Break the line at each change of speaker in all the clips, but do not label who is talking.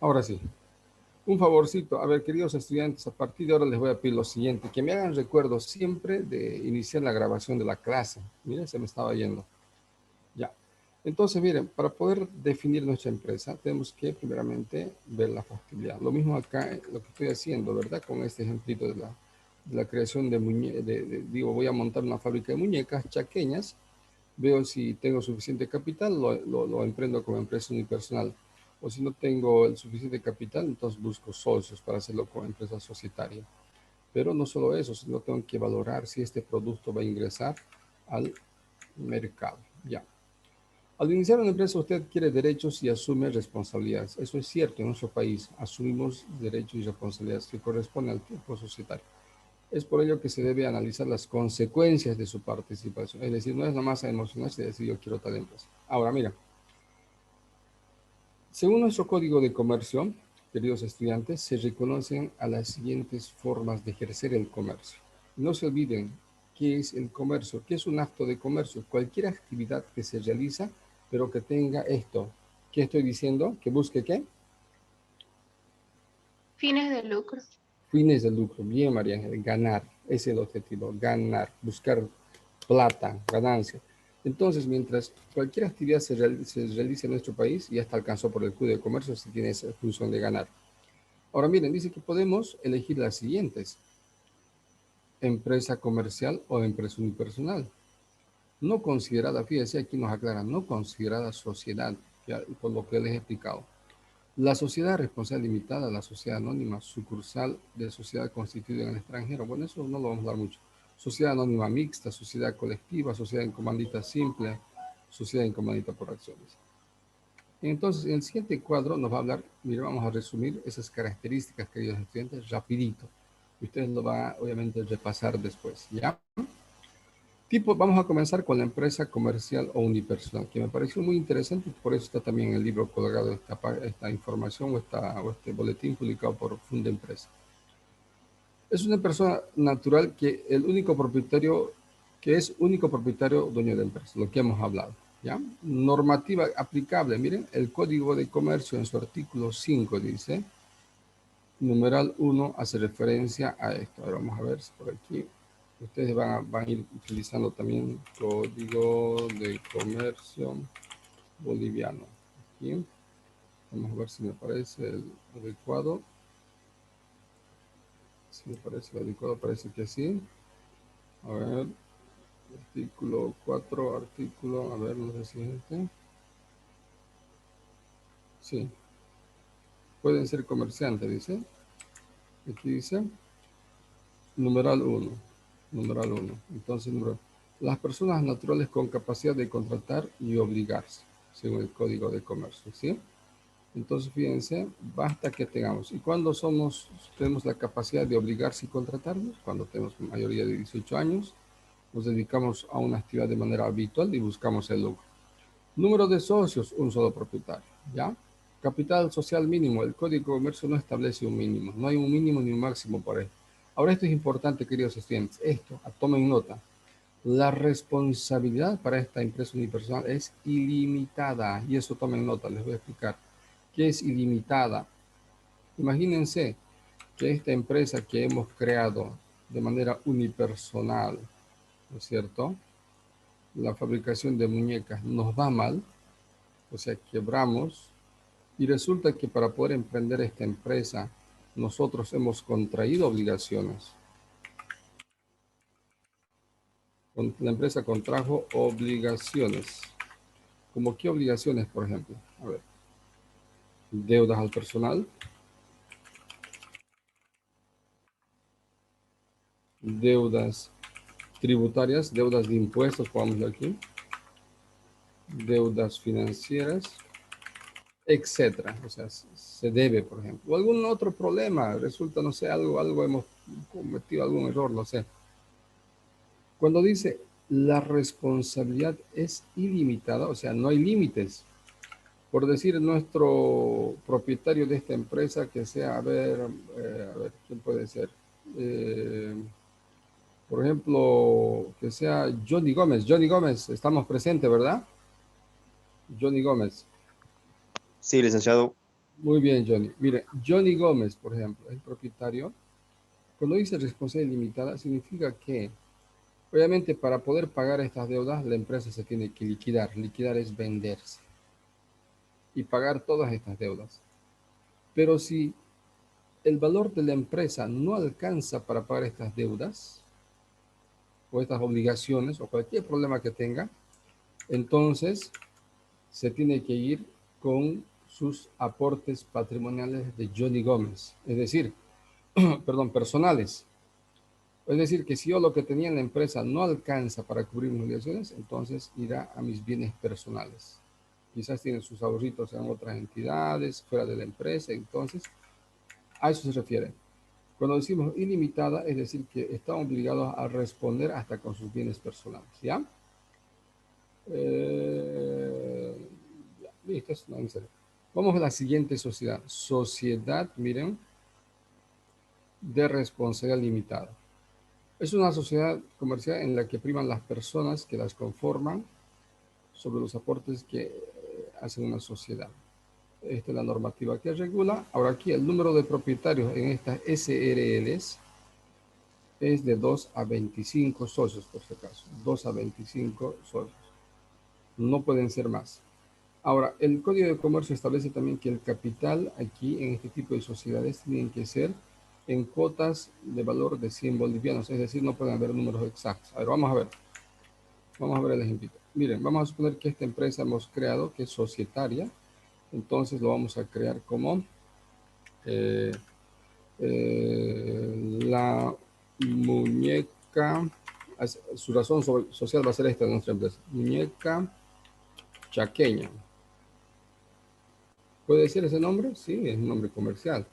Ahora sí, un favorcito. A ver, queridos estudiantes, a partir de ahora les voy a pedir lo siguiente, que me hagan recuerdo siempre de iniciar la grabación de la clase. Miren, se me estaba yendo. Ya. Entonces, miren, para poder definir nuestra empresa, tenemos que primeramente ver la factibilidad. Lo mismo acá, lo que estoy haciendo, ¿verdad? Con este ejemplito de la creación de muñecas, digo, voy a montar una fábrica de muñecas chaqueñas, veo si tengo suficiente capital, lo emprendo como empresa unipersonal. O si no tengo el suficiente capital, entonces busco socios para hacerlo como empresa societaria. Pero no solo eso, sino tengo que valorar si este producto va a ingresar al mercado. Ya. Al iniciar una empresa, usted adquiere derechos y asume responsabilidades. Eso es cierto, en nuestro país asumimos derechos y responsabilidades que corresponden al tiempo societario. Es por ello que se debe analizar las consecuencias de su participación. Es decir, no es nomás a emocionarse y decir yo quiero tal empresa. Ahora, mira, según nuestro código de comercio, queridos estudiantes, se reconocen a las siguientes formas de ejercer el comercio. No se olviden qué es el comercio, qué es un acto de comercio, cualquier actividad que se realiza, pero que tenga esto. ¿Qué estoy diciendo? ¿Que busque qué?
Fines de lucro.
Fines de lucro. Bien, María Ángel, ganar. Ese es el objetivo, ganar, buscar plata, ganancia. Entonces, mientras cualquier actividad se realice en nuestro país, ya está alcanzado por el Código de Comercio, si tiene esa función de ganar. Ahora miren, dice que podemos elegir las siguientes: empresa comercial o empresa unipersonal. No considerada, fíjense, aquí nos aclaran, no considerada sociedad, ya, por lo que les he explicado. La sociedad responsable limitada, la sociedad anónima, sucursal de sociedad constituida en el extranjero. Bueno, eso no lo vamos a dar mucho. Sociedad anónima mixta, sociedad colectiva, sociedad en comandita simple, sociedad en comandita por acciones. Entonces, en el siguiente cuadro nos va a hablar, mire, vamos a resumir esas características, queridos estudiantes, rapidito. Ustedes lo van a, obviamente, repasar después, ¿ya? Tipo, vamos a comenzar con la empresa comercial o unipersonal, que me pareció muy interesante y por eso está también en el libro colgado esta información o este boletín publicado por Fundempresa. Es una persona natural que el único propietario, que es único propietario dueño de la empresa, lo que hemos hablado. ¿Ya? Normativa aplicable, miren, el Código de Comercio en su artículo 5 dice, numeral 1 hace referencia a esto. Ahora vamos a ver si por aquí ustedes van a ir utilizando también Código de Comercio boliviano. Aquí vamos a ver si me parece el adecuado. Si me parece el adecuado, parece que sí. A ver, artículo 4, artículo, a ver, no sé si es este. Sí, pueden ser comerciantes, dice. Aquí dice numeral 1. Numeral 1. Entonces, las personas naturales con capacidad de contratar y obligarse, según el Código de Comercio, ¿sí? Entonces, fíjense, basta que tengamos. ¿Y cuándo tenemos la capacidad de obligarse y contratarnos? Cuando tenemos mayoría de 18 años, nos dedicamos a una actividad de manera habitual y buscamos el lucro. Número de socios, un solo propietario, ¿ya? Capital social mínimo, el Código de Comercio no establece un mínimo, no hay un mínimo ni un máximo por esto. Ahora esto es importante, queridos estudiantes, esto, tomen nota. La responsabilidad para esta empresa unipersonal es ilimitada, y eso tomen nota, les voy a explicar. ¿Qué es ilimitada? Imagínense que esta empresa que hemos creado de manera unipersonal, ¿no es cierto? La fabricación de muñecas nos va mal, o sea, quebramos, y resulta que para poder emprender esta empresa, nosotros hemos contraído obligaciones. La empresa contrajo obligaciones. ¿Como qué obligaciones, por ejemplo? A ver, deudas al personal, deudas tributarias, deudas de impuestos, pongámoslo aquí, deudas financieras, etcétera. O sea, se debe, por ejemplo. O algún otro problema, resulta, no sé, algo hemos cometido, algún error, no sé. Cuando dice la responsabilidad es ilimitada, o sea, no hay límites. Por decir, nuestro propietario de esta empresa, que sea, a ver, ¿quién puede ser? Eh, por ejemplo, que sea Johnny Gómez. Johnny Gómez, estamos presentes, ¿verdad? Johnny Gómez.
Sí, licenciado.
Muy bien, Johnny. Mire, Johnny Gómez, por ejemplo, el propietario. Cuando dice responsabilidad limitada, significa que, obviamente, para poder pagar estas deudas, la empresa se tiene que liquidar. Liquidar es venderse y pagar todas estas deudas. Pero si el valor de la empresa no alcanza para pagar estas deudas o estas obligaciones o cualquier problema que tenga, entonces se tiene que ir con sus aportes patrimoniales de Johnny Gómez, es decir, perdón, personales. Es decir, que si yo lo que tenía en la empresa no alcanza para cubrir mis obligaciones, entonces irá a mis bienes personales. Quizás tiene sus ahorritos en otras entidades, fuera de la empresa, entonces a eso se refiere. Cuando decimos ilimitada, es decir, que están obligados a responder hasta con sus bienes personales, ¿ya? Ya, listo, es necesario. Vamos a la siguiente sociedad. Sociedad, miren, de responsabilidad limitada. Es una sociedad comercial en la que priman las personas que las conforman sobre los aportes que hacen una sociedad. Esta es la normativa que regula. Ahora aquí el número de propietarios en estas SRLs es de 2 a 25 socios, por si acaso. 2 a 25 socios. No pueden ser más. Ahora, el Código de Comercio establece también que el capital aquí en este tipo de sociedades tienen que ser en cuotas de valor de 100 bolivianos, es decir, no pueden haber números exactos. A ver, vamos a ver el ejemplo. Miren, vamos a suponer que esta empresa hemos creado, que es societaria, entonces lo vamos a crear como eh, la muñeca, su razón social va a ser esta de nuestra empresa, muñeca chaqueña. ¿Puede ser ese nombre? Sí, es un nombre comercial.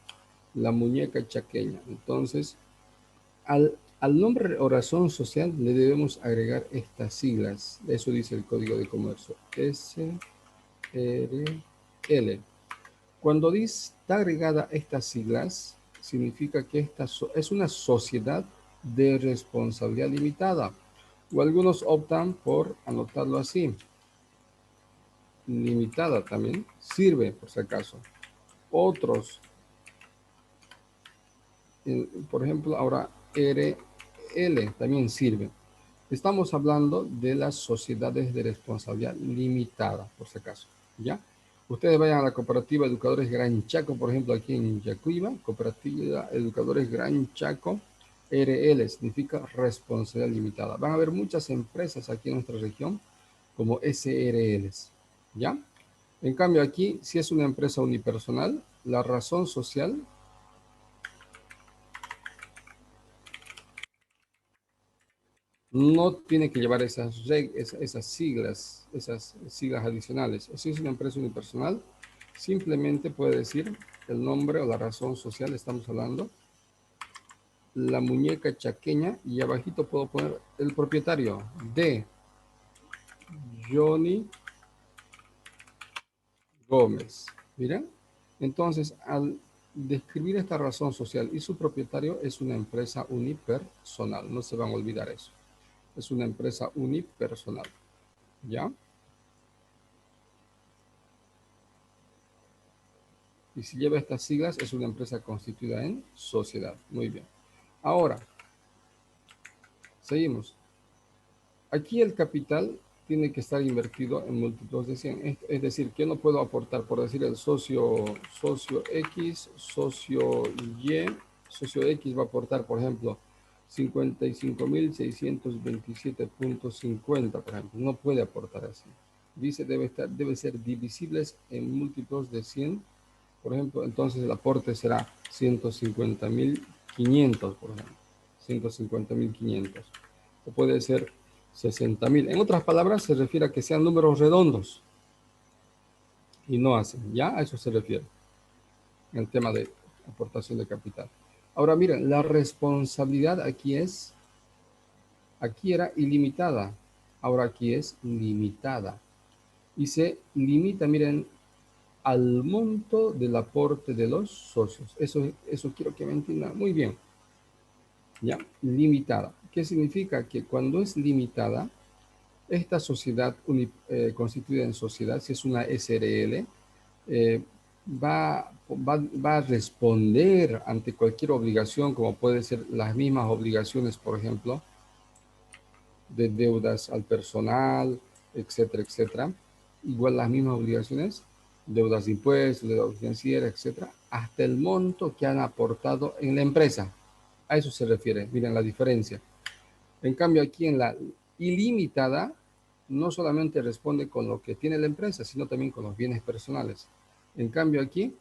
La muñeca chaqueña. Entonces, al nombre o razón social le debemos agregar estas siglas. Eso dice el Código de Comercio. SRL. Cuando dice está agregada estas siglas, significa que esta es una sociedad de responsabilidad limitada. O algunos optan por anotarlo así. Limitada también sirve, por si acaso. Otros, por ejemplo, ahora RL también sirve. Estamos hablando de las sociedades de responsabilidad limitada, por si acaso, ¿ya? Ustedes vayan a la cooperativa Educadores Gran Chaco, por ejemplo, aquí en Yacuiba, cooperativa Educadores Gran Chaco, RL significa responsabilidad limitada. Van a haber muchas empresas aquí en nuestra región como SRLs, ¿ya? En cambio aquí, si es una empresa unipersonal, la razón social no tiene que llevar esas siglas adicionales. Si es una empresa unipersonal, simplemente puede decir el nombre o la razón social, estamos hablando, la muñeca chaqueña, y abajito puedo poner el propietario de Johnny Gómez. Miren, entonces al describir esta razón social y su propietario es una empresa unipersonal, no se van a olvidar eso. Es una empresa unipersonal, ¿ya? Y si lleva estas siglas, es una empresa constituida en sociedad. Muy bien. Ahora, seguimos. Aquí el capital tiene que estar invertido en múltiplos de 100. Es decir, que no puedo aportar, por decir, el socio X, socio Y. Socio X va a aportar, por ejemplo, 55.627.50, por ejemplo. No puede aportar así. Dice, debe ser divisibles en múltiplos de 100. Por ejemplo, entonces el aporte será 150.500, por ejemplo. 150.500. O puede ser 60.000. En otras palabras, se refiere a que sean números redondos y no hacen. Ya a eso se refiere en el tema de aportación de capital. Ahora miren, la responsabilidad aquí era ilimitada, ahora aquí es limitada. Y se limita, miren, al monto del aporte de los socios. Eso quiero que me entiendan muy bien. ¿Ya? Limitada. ¿Qué significa? Que cuando es limitada, esta sociedad constituida en sociedad, si es una SRL, va a responder ante cualquier obligación, como puede ser las mismas obligaciones, por ejemplo, de deudas al personal, etcétera, etcétera. Igual las mismas obligaciones, deudas de impuestos, deudas financieras, etcétera, hasta el monto que han aportado en la empresa. A eso se refiere, miren la diferencia. En cambio, aquí en la ilimitada, no solamente responde con lo que tiene la empresa, sino también con los bienes personales. En cambio, aquí,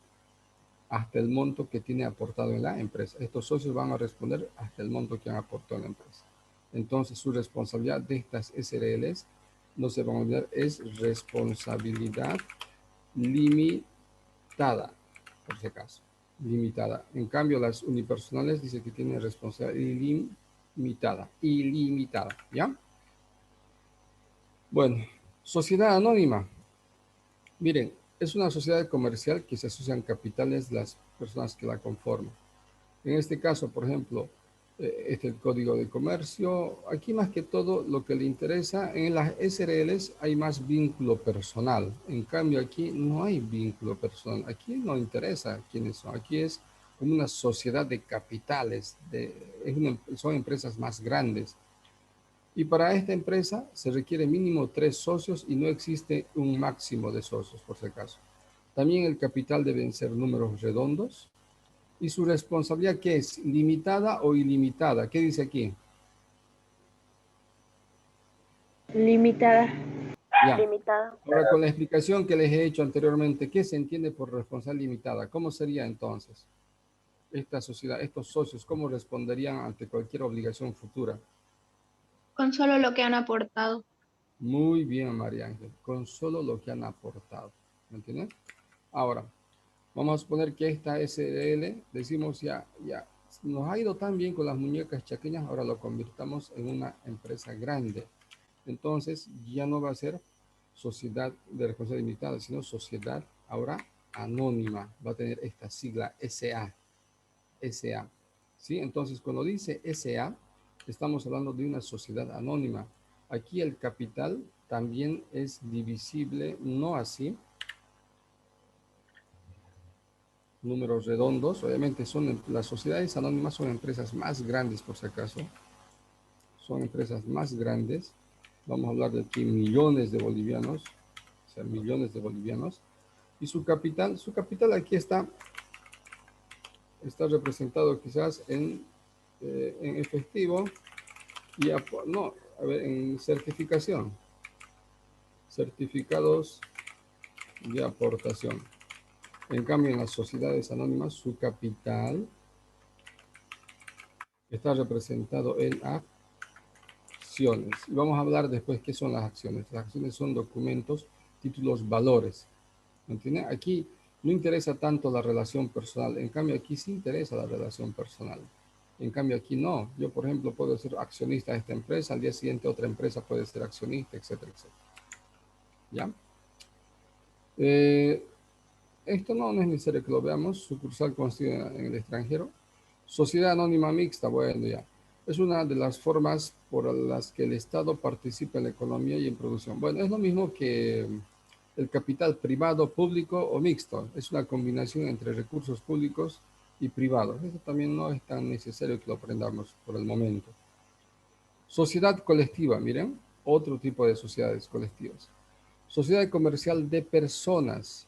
hasta el monto que tiene aportado en la empresa. Estos socios van a responder hasta el monto que han aportado en la empresa. Entonces, su responsabilidad de estas SRLs, no se van a olvidar, es responsabilidad limitada, por si acaso. Limitada. En cambio, las unipersonales dice que tienen responsabilidad ilimitada, ¿ya? Bueno, sociedad anónima. Miren, es una sociedad comercial que se asocian capitales de las personas que la conforman. En este caso, por ejemplo, este es el código de comercio. Aquí más que todo lo que le interesa, en las SRLs hay más vínculo personal. En cambio aquí no hay vínculo personal. Aquí no interesa quiénes son. Aquí es como una sociedad de capitales. Son empresas más grandes. Y para esta empresa se requiere mínimo 3 socios y no existe un máximo de socios, por si acaso. También el capital deben ser números redondos. ¿Y su responsabilidad qué es? ¿Limitada o ilimitada? ¿Qué dice aquí?
Limitada.
Ya.
Limitada.
Ahora, con la explicación que les he hecho anteriormente, ¿qué se entiende por responsabilidad limitada? ¿Cómo sería entonces esta sociedad, estos socios, cómo responderían ante cualquier obligación futura?
Con solo lo que han aportado.
Muy bien, María Ángel, con solo lo que han aportado. ¿Me entienden? Ahora, vamos a suponer que esta SRL, decimos ya, nos ha ido tan bien con las muñecas chaqueñas, ahora lo convirtamos en una empresa grande. Entonces, ya no va a ser sociedad de responsabilidad limitada, sino sociedad ahora anónima. Va a tener esta sigla SA. SA. ¿Sí? Entonces, cuando dice SA, estamos hablando de una sociedad anónima. Aquí el capital también es divisible, no así, números redondos. Obviamente las sociedades anónimas son empresas más grandes, por si acaso. Son empresas más grandes. Vamos a hablar de aquí millones de bolivianos, o sea, millones de bolivianos. Y su capital aquí está representado quizás en efectivo y no, a ver, en certificación, certificados de aportación. En cambio, en las sociedades anónimas, su capital está representado en acciones. Y vamos a hablar después qué son las acciones. Las acciones son documentos, títulos, valores. ¿Me entiende? Aquí no interesa tanto la relación personal. En cambio, aquí sí interesa la relación personal. En cambio, aquí no. Yo, por ejemplo, puedo ser accionista de esta empresa, al día siguiente otra empresa puede ser accionista, etcétera, etcétera. ¿Ya? Eh, Esto no es necesario que lo veamos. Sucursal constituida en el extranjero. Sociedad anónima mixta, bueno, ya. Es una de las formas por las que el Estado participa en la economía y en producción. Bueno, es lo mismo que el capital privado, público o mixto. Es una combinación entre recursos públicos y privados. Eso también no es tan necesario que lo aprendamos por el momento. Sociedad colectiva, miren, otro tipo de sociedades colectivas. Sociedad comercial de personas.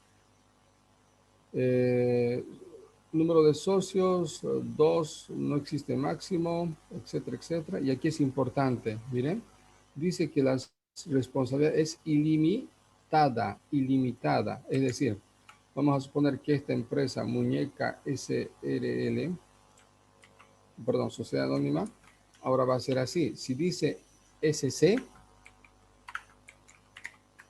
Eh, Número de socios, 2, no existe máximo, etcétera, etcétera. Y aquí es importante, miren, dice que la responsabilidad es ilimitada, ilimitada. Es decir, vamos a suponer que esta empresa, Muñeca SRL, perdón, Sociedad Anónima, ahora va a ser así. Si dice SC,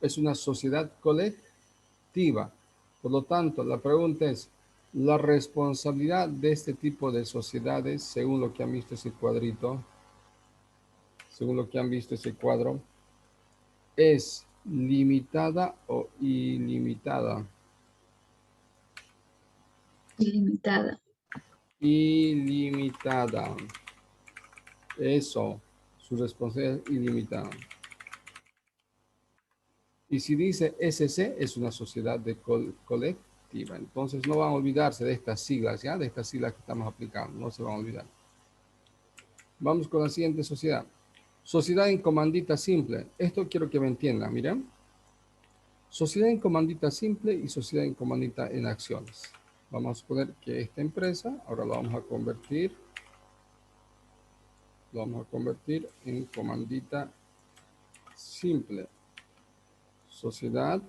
es una sociedad colectiva. Por lo tanto, la pregunta es, la responsabilidad de este tipo de sociedades, según lo que han visto ese cuadrito, según lo que han visto ese cuadro, ¿es limitada o ilimitada?
Ilimitada.
Ilimitada. Eso, su responsabilidad es ilimitada. Y si dice SC, es una sociedad de colectiva. colectiva. Entonces no van a olvidarse de estas siglas, ¿ya? De estas siglas que estamos aplicando, no se van a olvidar. Vamos con la siguiente sociedad. Sociedad en comandita simple. Esto quiero que me entiendan, miren. Sociedad en comandita simple y sociedad en comandita en acciones. Vamos a suponer que esta empresa, ahora lo vamos a convertir en comandita simple. Sociedad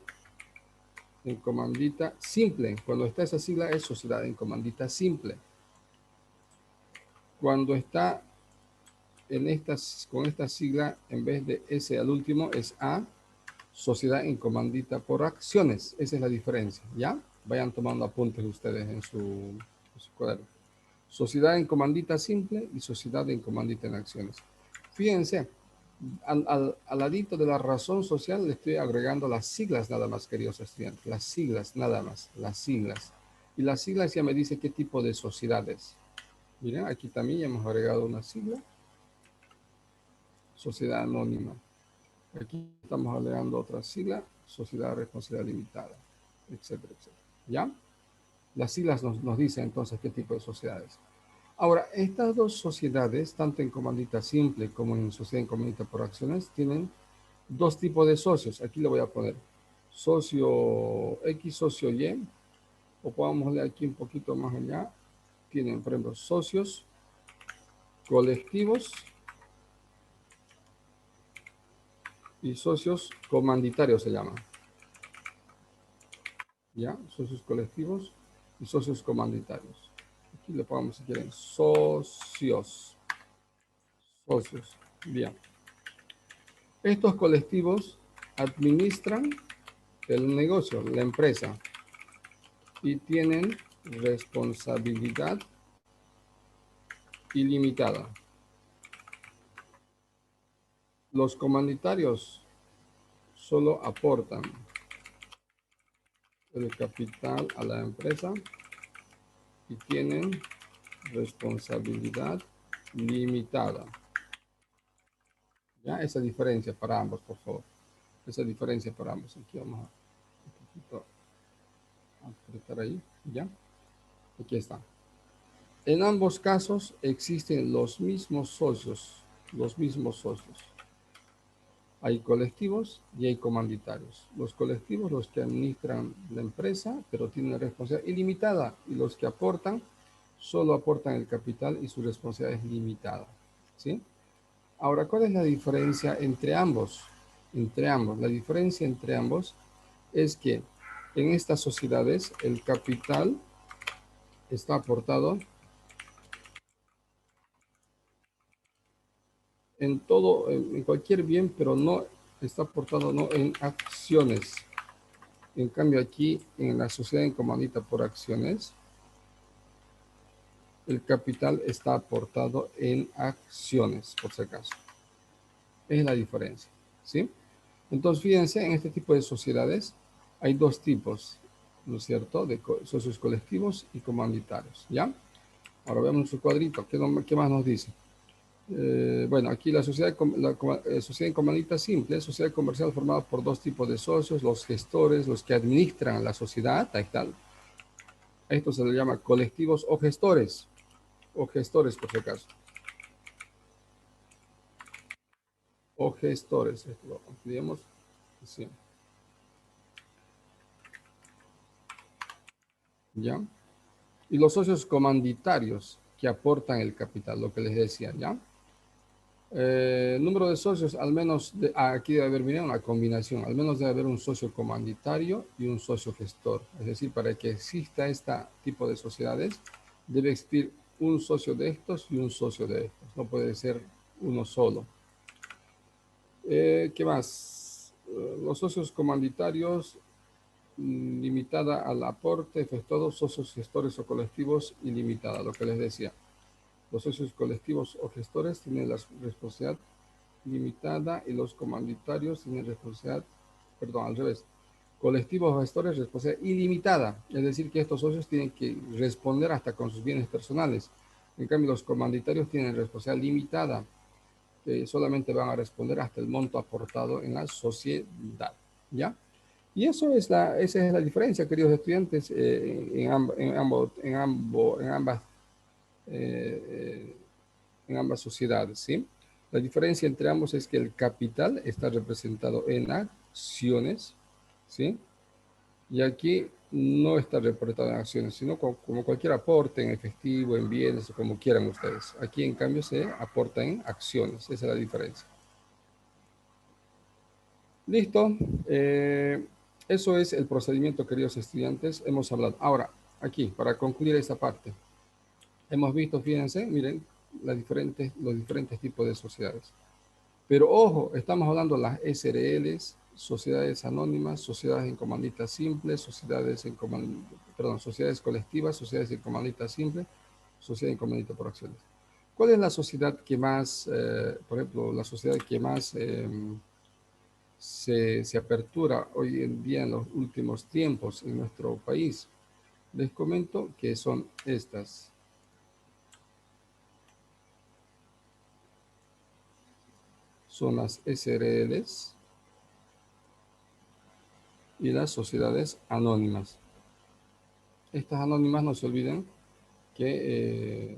en comandita simple. Cuando está esa sigla es sociedad en comandita simple. Cuando está con esta sigla, en vez de S al último, es A, sociedad en comandita por acciones. Esa es la diferencia, ¿ya? Vayan tomando apuntes ustedes en su cuaderno. Sociedad en comandita simple y sociedad en comandita en acciones. Fíjense, al ladito de la razón social le estoy agregando las siglas nada más, queridos estudiantes. Las siglas nada más, las siglas. Y las siglas ya me dice qué tipo de sociedades. Miren, aquí también ya hemos agregado una sigla. Sociedad anónima. Aquí estamos agregando otra sigla, sociedad de responsabilidad limitada, etcétera, etcétera. ¿Ya? Las siglas nos dicen entonces qué tipo de sociedades. Ahora, estas dos sociedades, tanto en comandita simple como en sociedad en comandita por acciones, tienen dos tipos de socios. Aquí le voy a poner socio X, socio Y, o podamos leer aquí un poquito más allá. Tienen, por ejemplo, socios colectivos y socios comanditarios se llaman. ¿Ya? Socios colectivos y socios comanditarios. Aquí le pongamos, si quieren, socios. Socios. Bien. Estos colectivos administran el negocio, la empresa, y tienen responsabilidad ilimitada. Los comanditarios solo aportan el capital a la empresa y tienen responsabilidad limitada. ¿Ya? Esa diferencia para ambos, por favor. Esa diferencia para ambos. Aquí vamos a un poquito apretar ahí. ¿Ya? Aquí está. En ambos casos existen los mismos socios. Los mismos socios. Hay colectivos y hay comanditarios. Los colectivos, los que administran la empresa, pero tienen responsabilidad ilimitada. Y los que aportan, solo aportan el capital y su responsabilidad es limitada. ¿Sí? Ahora, ¿cuál es la diferencia entre ambos? La diferencia entre ambos es que en estas sociedades el capital está aportado en todo, en cualquier bien, pero no está aportado no en acciones. En cambio aquí en la sociedad en comandita por acciones, el capital está aportado en acciones, por si acaso. Es la diferencia, ¿sí? Entonces, fíjense, en este tipo de sociedades hay dos tipos, ¿no es cierto?, de socios colectivos y comanditarios, ¿ya? Ahora veamos su cuadrito, ¿qué más nos dice? Bueno, aquí la sociedad en comandita simple, sociedad comercial formada por dos tipos de socios, los gestores, los que administran la sociedad, ahí está. Esto se le llama colectivos o gestores por si acaso. O gestores, esto lo ampliamos, sí. ¿Ya? Y los socios comanditarios que aportan el capital, lo que les decía, ¿ya? Número de socios, al menos, aquí debe haber, miren, una combinación, al menos debe haber un socio comanditario y un socio gestor. Es decir, para que exista este tipo de sociedades, debe existir un socio de estos y un socio de estos. No puede ser uno solo. ¿Qué más? Los socios comanditarios, limitada al aporte efectuado, socios gestores o colectivos ilimitada, lo que les decía. Los socios colectivos o gestores tienen la responsabilidad limitada y los comanditarios tienen responsabilidad, perdón, al revés. Colectivos o gestores, responsabilidad ilimitada. Es decir, que estos socios tienen que responder hasta con sus bienes personales. En cambio, los comanditarios tienen responsabilidad limitada, que solamente van a responder hasta el monto aportado en la sociedad. ¿Ya? Y esa es la diferencia, queridos estudiantes, eh, eh, en ambas sociedades, ¿sí? La diferencia entre ambos es que el capital está representado en acciones, ¿sí? Y aquí no está reportado en acciones, sino como cualquier aporte en efectivo, en bienes, o como quieran ustedes. Aquí, en cambio, se aporta en acciones. Esa es la diferencia. Listo. Eso es el procedimiento, queridos estudiantes. Hemos hablado. Ahora, aquí, para concluir esta parte, hemos visto, fíjense, miren, los diferentes tipos de sociedades. Pero ojo, estamos hablando de las SRLs, sociedades anónimas, sociedades en comandita simple, sociedades colectivas, sociedades en comandita simple, sociedad en comandita por acciones. ¿Cuál es la sociedad que más, por ejemplo, la sociedad que más se apertura hoy en día en los últimos tiempos en nuestro país? Les comento que son estas. Son las SRLs y las sociedades anónimas. Estas anónimas, no se olviden que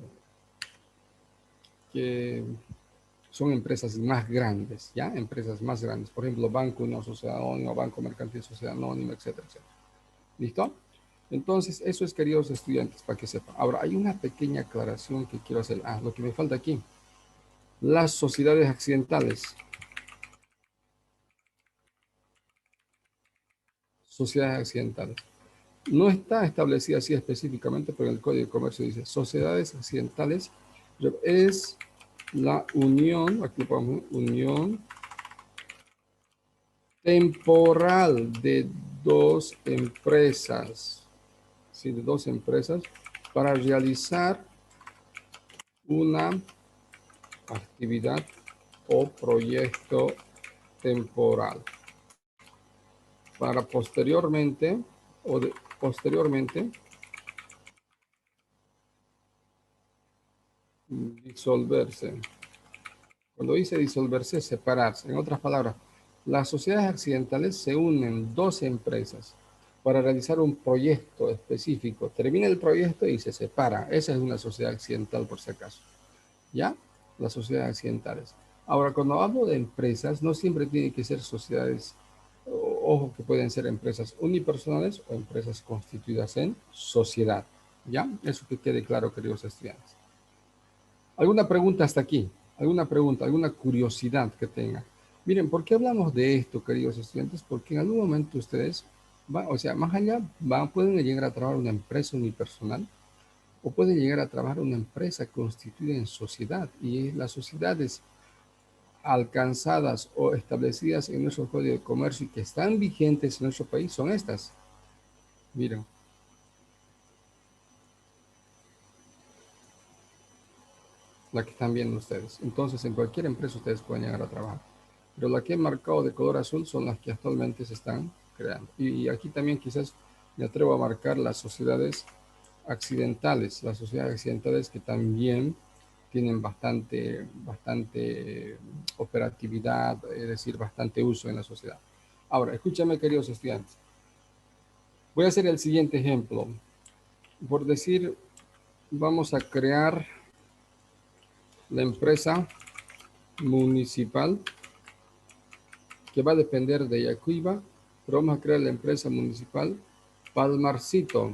son empresas más grandes, ¿ya? Empresas más grandes. Por ejemplo, Banco Unión Sociedad Anónima, Banco Mercantil Sociedad Anónima, etcétera, etcétera. ¿Listo? Entonces, eso es, queridos estudiantes, para que sepan. Ahora, hay una pequeña aclaración que quiero hacer. Lo que me falta aquí. Las sociedades accidentales. Sociedades accidentales. No está establecida así específicamente, pero en el Código de Comercio dice sociedades accidentales es la unión, aquí ponemos unión temporal de dos empresas, ¿sí? De dos empresas para realizar una actividad o proyecto temporal para posteriormente disolverse. Cuando dice disolverse, separarse. En otras palabras, las sociedades accidentales se unen dos empresas para realizar un proyecto específico. Termina el proyecto y se separa. Esa es una sociedad accidental, por si acaso. ¿Ya? Las sociedades accidentales. Ahora, cuando hablo de empresas, no siempre tienen que ser sociedades, ojo, que pueden ser empresas unipersonales o empresas constituidas en sociedad. ¿Ya? Eso que quede claro, queridos estudiantes. ¿Alguna pregunta hasta aquí? ¿Alguna pregunta, alguna curiosidad que tenga? Miren, ¿por qué hablamos de esto, queridos estudiantes? Porque en algún momento ustedes, o sea, más allá, pueden llegar a trabajar una empresa unipersonal o pueden llegar a trabajar una empresa constituida en sociedad. Y las sociedades alcanzadas o establecidas en nuestro Código de Comercio y que están vigentes en nuestro país son estas. Miren. La que están viendo ustedes. Entonces, en cualquier empresa ustedes pueden llegar a trabajar. Pero la que he marcado de color azul son las que actualmente se están creando. Y aquí también quizás me atrevo a marcar las sociedades accidentales. Las sociedades accidentales que también tienen bastante operatividad, es decir, bastante uso en la sociedad. Ahora, escúchame, queridos estudiantes. Voy a hacer el siguiente ejemplo. Por decir, vamos a crear la empresa municipal que va a depender de Yacuiba, pero vamos a crear la empresa municipal Palmarcito.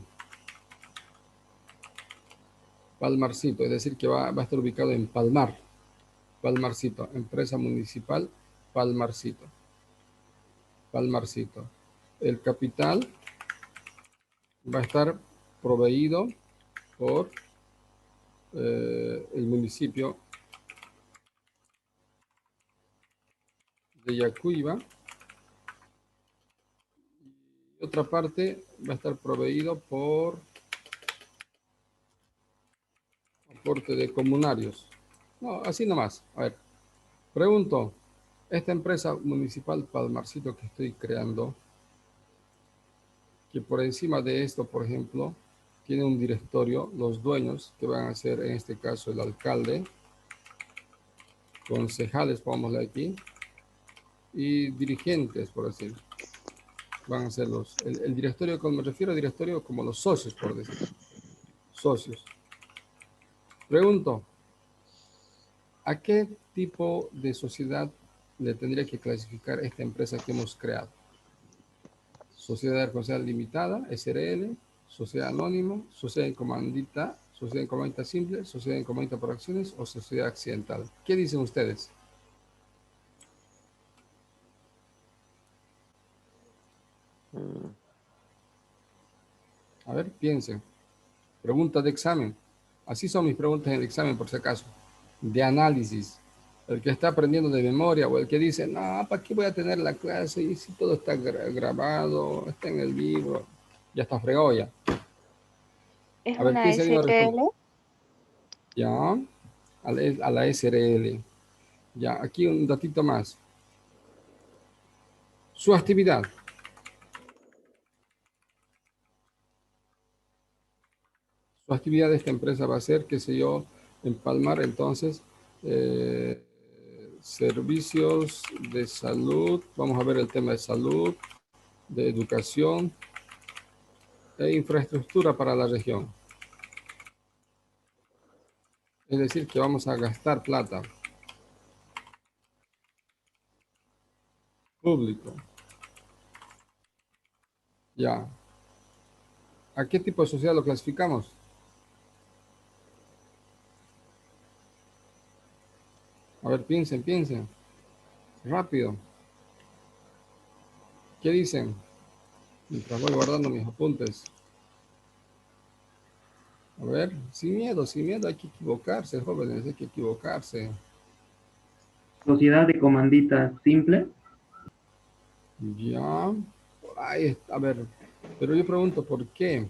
Palmarcito, es decir, que va a estar ubicado en Palmar. Palmarcito, empresa municipal Palmarcito. Palmarcito. El capital va a estar proveído por el municipio de Yacuiba. Y otra parte va a estar proveído por aporte de comunarios. No, así nomás. A ver, pregunto, esta empresa municipal Palmarcito que estoy creando, que por encima de esto, por ejemplo, tiene un directorio, los dueños, que van a ser en este caso el alcalde, concejales, pongámosle aquí, y dirigentes, por decir. van a ser el directorio, me refiero al directorio como los socios, por decir. Socios. Pregunto, ¿a qué tipo de sociedad le tendría que clasificar esta empresa que hemos creado? Sociedad responsable limitada, SRL, sociedad anónima, sociedad en comandita simple, sociedad en comandita por acciones o sociedad accidental. ¿Qué dicen ustedes? A ver, piensen. Pregunta de examen. Así son mis preguntas en el examen, por si acaso. De análisis. El que está aprendiendo de memoria o el que dice, no, ¿para qué voy a tener la clase? Y si todo está grabado, está en el libro, ya está fregado ya.
Es
A ver,
una
¿quién se anima a responder?
SRL.
Ya, a la SRL. Ya, aquí un datito más. Su actividad. Su actividad de esta empresa va a ser, qué sé yo, empalmar entonces eh, servicios de salud. Vamos a ver el tema de salud, de educación e infraestructura para la región. Es decir, que vamos a gastar plata. Público. Ya. ¿A qué tipo de sociedad lo clasificamos? A ver, piensen, piensen. Rápido. ¿Qué dicen? Mientras voy guardando mis apuntes. A ver, sin miedo, hay que equivocarse, jóvenes, hay que equivocarse.
Sociedad de comandita simple.
Ya, por ahí está, a ver, pero yo pregunto por qué.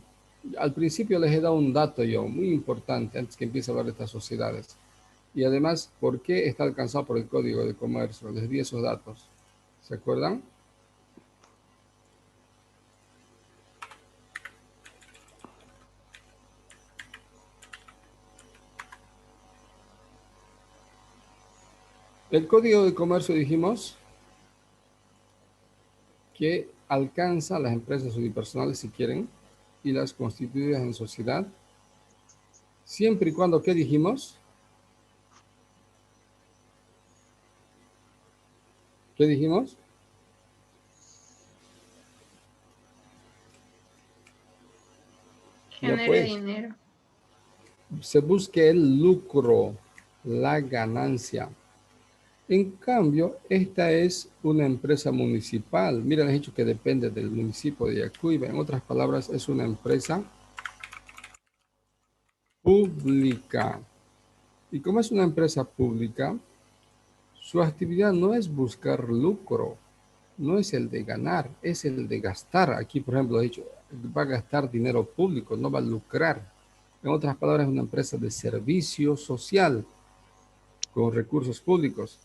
Al principio les he dado un dato yo, muy importante, antes que empiece a hablar de estas sociedades. Y además, ¿por qué está alcanzado por el Código de Comercio? Les di esos datos. ¿Se acuerdan? El Código de Comercio dijimos que alcanza a las empresas unipersonales si quieren y las constituidas en sociedad, siempre y cuando, ¿qué dijimos? ¿Qué dijimos? Ya
Genere
pues,
dinero.
se busque el lucro, la ganancia. En cambio, esta es una empresa municipal. Mira, les he dicho que depende del municipio de Yacuiba. En otras palabras, es una empresa pública. Y como es una empresa pública, su actividad no es buscar lucro, no es el de ganar, es el de gastar. Aquí, por ejemplo, he dicho, va a gastar dinero público, no va a lucrar. En otras palabras, es una empresa de servicio social con recursos públicos.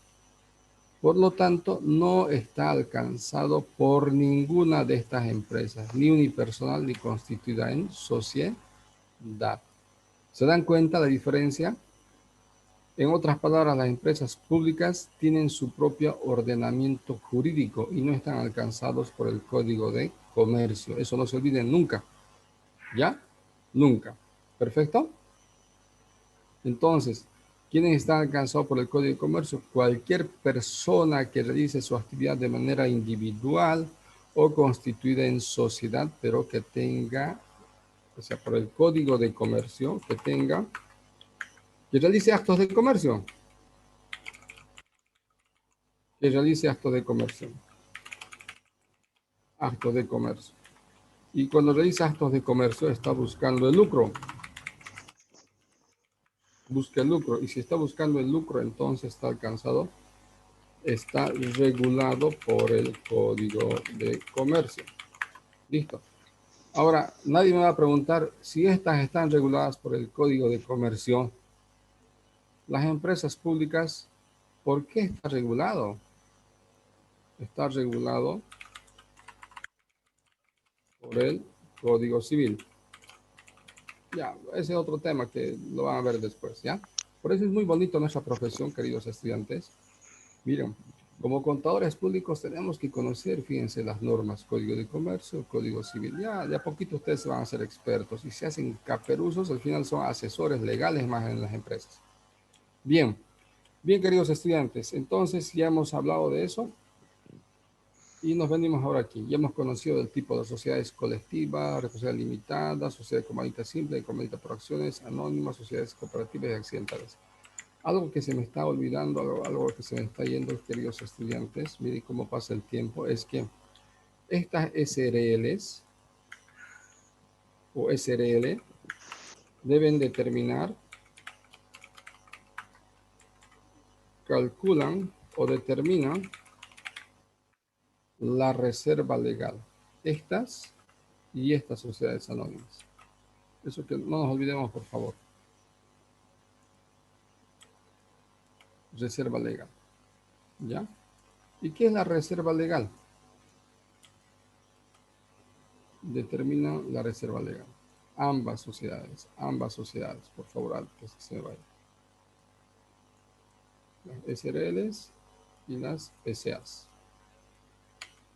Por lo tanto, no está alcanzado por ninguna de estas empresas, ni unipersonal ni constituida en sociedad. ¿Se dan cuenta la diferencia? En otras palabras, las empresas públicas tienen su propio ordenamiento jurídico y no están alcanzados por el Código de Comercio. Eso no se olviden nunca. ¿Ya? Nunca. ¿Perfecto? Entonces, ¿quiénes están alcanzados por el Código de Comercio? Cualquier persona que realice su actividad de manera individual o constituida en sociedad, pero que tenga, o sea, por el Código de Comercio, que realice actos de comercio, que realice actos de comercio, actos de comercio. Y cuando realiza actos de comercio está buscando el lucro. Busca el lucro. Y si está buscando el lucro, entonces está regulado por el Código de Comercio. Listo. Ahora, nadie me va a preguntar si estas están reguladas por el Código de Comercio. Las empresas públicas, ¿por qué está regulado? Está regulado por el Código Civil. Ya, ese es otro tema que lo van a ver después, ¿ya? Por eso es muy bonito nuestra profesión, queridos estudiantes. Miren, Como contadores públicos tenemos que conocer, fíjense, las normas, Código de Comercio, Código Civil. Ya de a poquito ustedes se van a ser expertos y se hacen caperuzos, al final son asesores legales más en las empresas. Bien, bien queridos estudiantes, entonces ya hemos hablado de eso y nos venimos ahora aquí. Ya hemos conocido el tipo de sociedades colectivas, responsabilidad limitada, sociedad de comandita simple, de comandita por acciones, anónimas, sociedades cooperativas y accidentales. Algo que se me está olvidando, algo que se me está yendo, queridos estudiantes, miren cómo pasa el tiempo, es que estas SRLs o SRL deben determinar, calculan o determinan la reserva legal. Estas y estas sociedades anónimas. Eso que no nos olvidemos, por favor. Reserva legal. ¿Ya? ¿Y qué es la reserva legal? Determinan la reserva legal. Ambas sociedades, por favor, antes que se me vaya. Las SRLs y las SAs.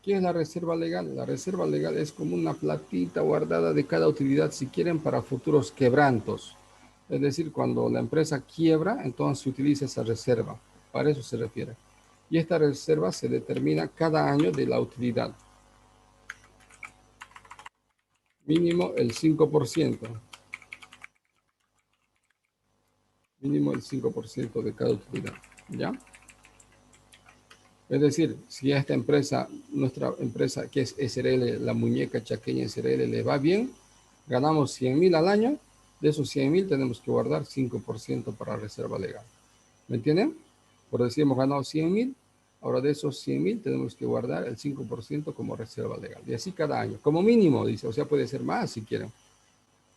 ¿Qué es la reserva legal? La reserva legal es como una platita guardada de cada utilidad, si quieren, para futuros quebrantos. Es decir, cuando la empresa quiebra, entonces se utiliza esa reserva. Para eso se refiere. Y esta reserva se determina cada año de la utilidad. Mínimo el 5%. Mínimo el 5% de cada utilidad. ¿Ya? Es decir, si a esta empresa, nuestra empresa que es SRL, la muñeca chaqueña SRL, le va bien, ganamos 100.000 al año, de esos 100.000 tenemos que guardar 5% para reserva legal. ¿Me entienden? Por decir, hemos ganado 100.000, ahora de esos 100.000 tenemos que guardar el 5% como reserva legal. Y así cada año, como mínimo, dice, o sea, puede ser más si quieren.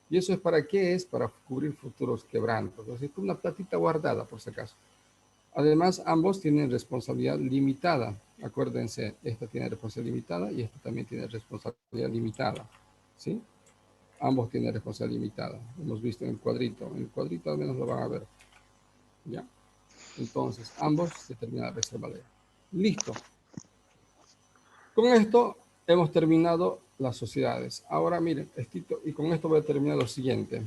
¿Y eso es para qué? Es para cubrir futuros quebrantos. O sea, es una platita guardada, por si acaso. Además, ambos tienen responsabilidad limitada. Acuérdense, esta tiene responsabilidad limitada y esta también tiene responsabilidad limitada. ¿Sí? Ambos tienen responsabilidad limitada. Hemos visto en el cuadrito. En el cuadrito al menos lo van a ver. ¿Ya? Entonces, ambos se termina la reserva legal. Listo. Con esto hemos terminado las sociedades. Ahora, miren, y con esto voy a terminar lo siguiente.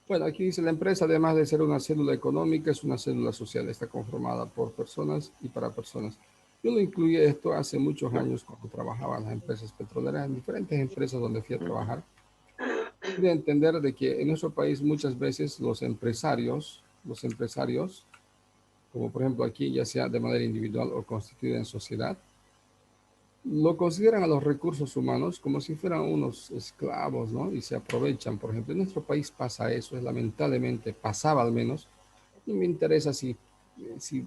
Bueno, aquí dice la empresa, además de ser una célula económica, es una célula social. Está conformada por personas y para personas. Yo lo incluí esto hace muchos años cuando trabajaba en las empresas petroleras, en diferentes empresas donde fui a trabajar. De entender de que en nuestro país muchas veces los empresarios, como por ejemplo aquí, ya sea de manera individual o constituida en sociedad, lo consideran a los recursos humanos como si fueran unos esclavos, ¿no? Y se aprovechan, por ejemplo. En nuestro país pasa eso, es lamentablemente, pasaba al menos. Y me interesa si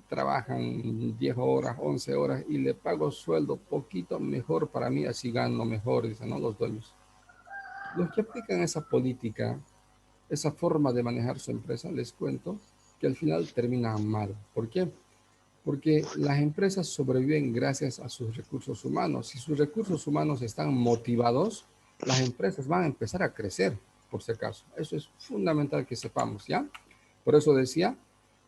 trabajan 10 horas, 11 horas y le pago sueldo poquito, mejor para mí, así gano mejor, dicen, ¿no? Los dueños. Los que aplican esa política, esa forma de manejar su empresa, les cuento que al final terminan mal. ¿Por qué? Porque las empresas sobreviven gracias a sus recursos humanos. Si sus recursos humanos están motivados, las empresas van a empezar a crecer, por si acaso. Eso es fundamental que sepamos, ¿ya? Por eso decía,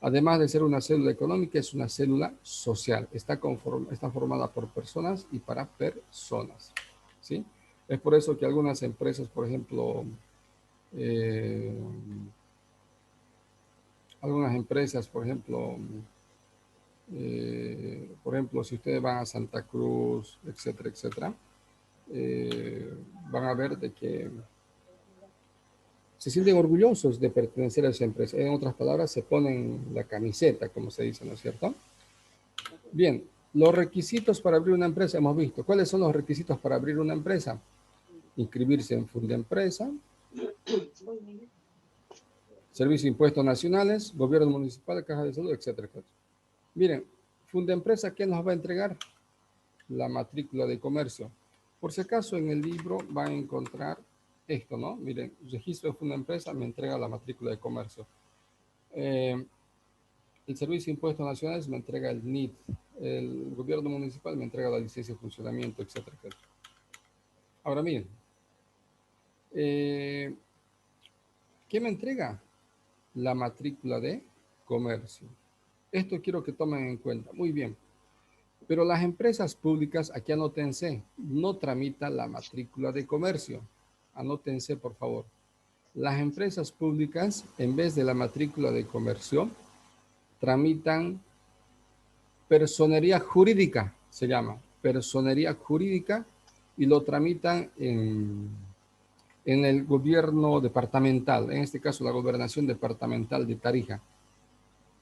además de ser una célula económica, es una célula social. Está formada por personas y para personas, ¿sí? Es por eso que algunas empresas, por ejemplo, eh, por ejemplo, si ustedes van a Santa Cruz, etcétera, etcétera, van a ver de que se sienten orgullosos de pertenecer a esa empresa. En otras palabras, se ponen la camiseta, como se dice, ¿no es cierto? Bien, los requisitos para abrir una empresa hemos visto. ¿Cuáles son los requisitos para abrir una empresa? Inscribirse en Fundempresa, Servicio de Impuestos Nacionales, Gobierno Municipal, Caja de Salud, etcétera, etcétera. Miren, Fundempresa, ¿qué nos va a entregar? La matrícula de comercio. Por si acaso en el libro van a encontrar esto, ¿no? Miren, registro de una empresa me entrega la matrícula de comercio. El Servicio de Impuestos Nacionales me entrega el NIT. El gobierno municipal me entrega la licencia de funcionamiento, etcétera, etcétera. Ahora miren, ¿qué me entrega? La matrícula de comercio. Esto quiero que tomen en cuenta. Muy bien. Pero las empresas públicas, aquí anótense, no tramitan la matrícula de comercio. Anótense, por favor. Las empresas públicas, en vez de la matrícula de comercio, tramitan personería jurídica, se llama, personería jurídica, y lo tramitan en el gobierno departamental, en este caso la gobernación departamental de Tarija.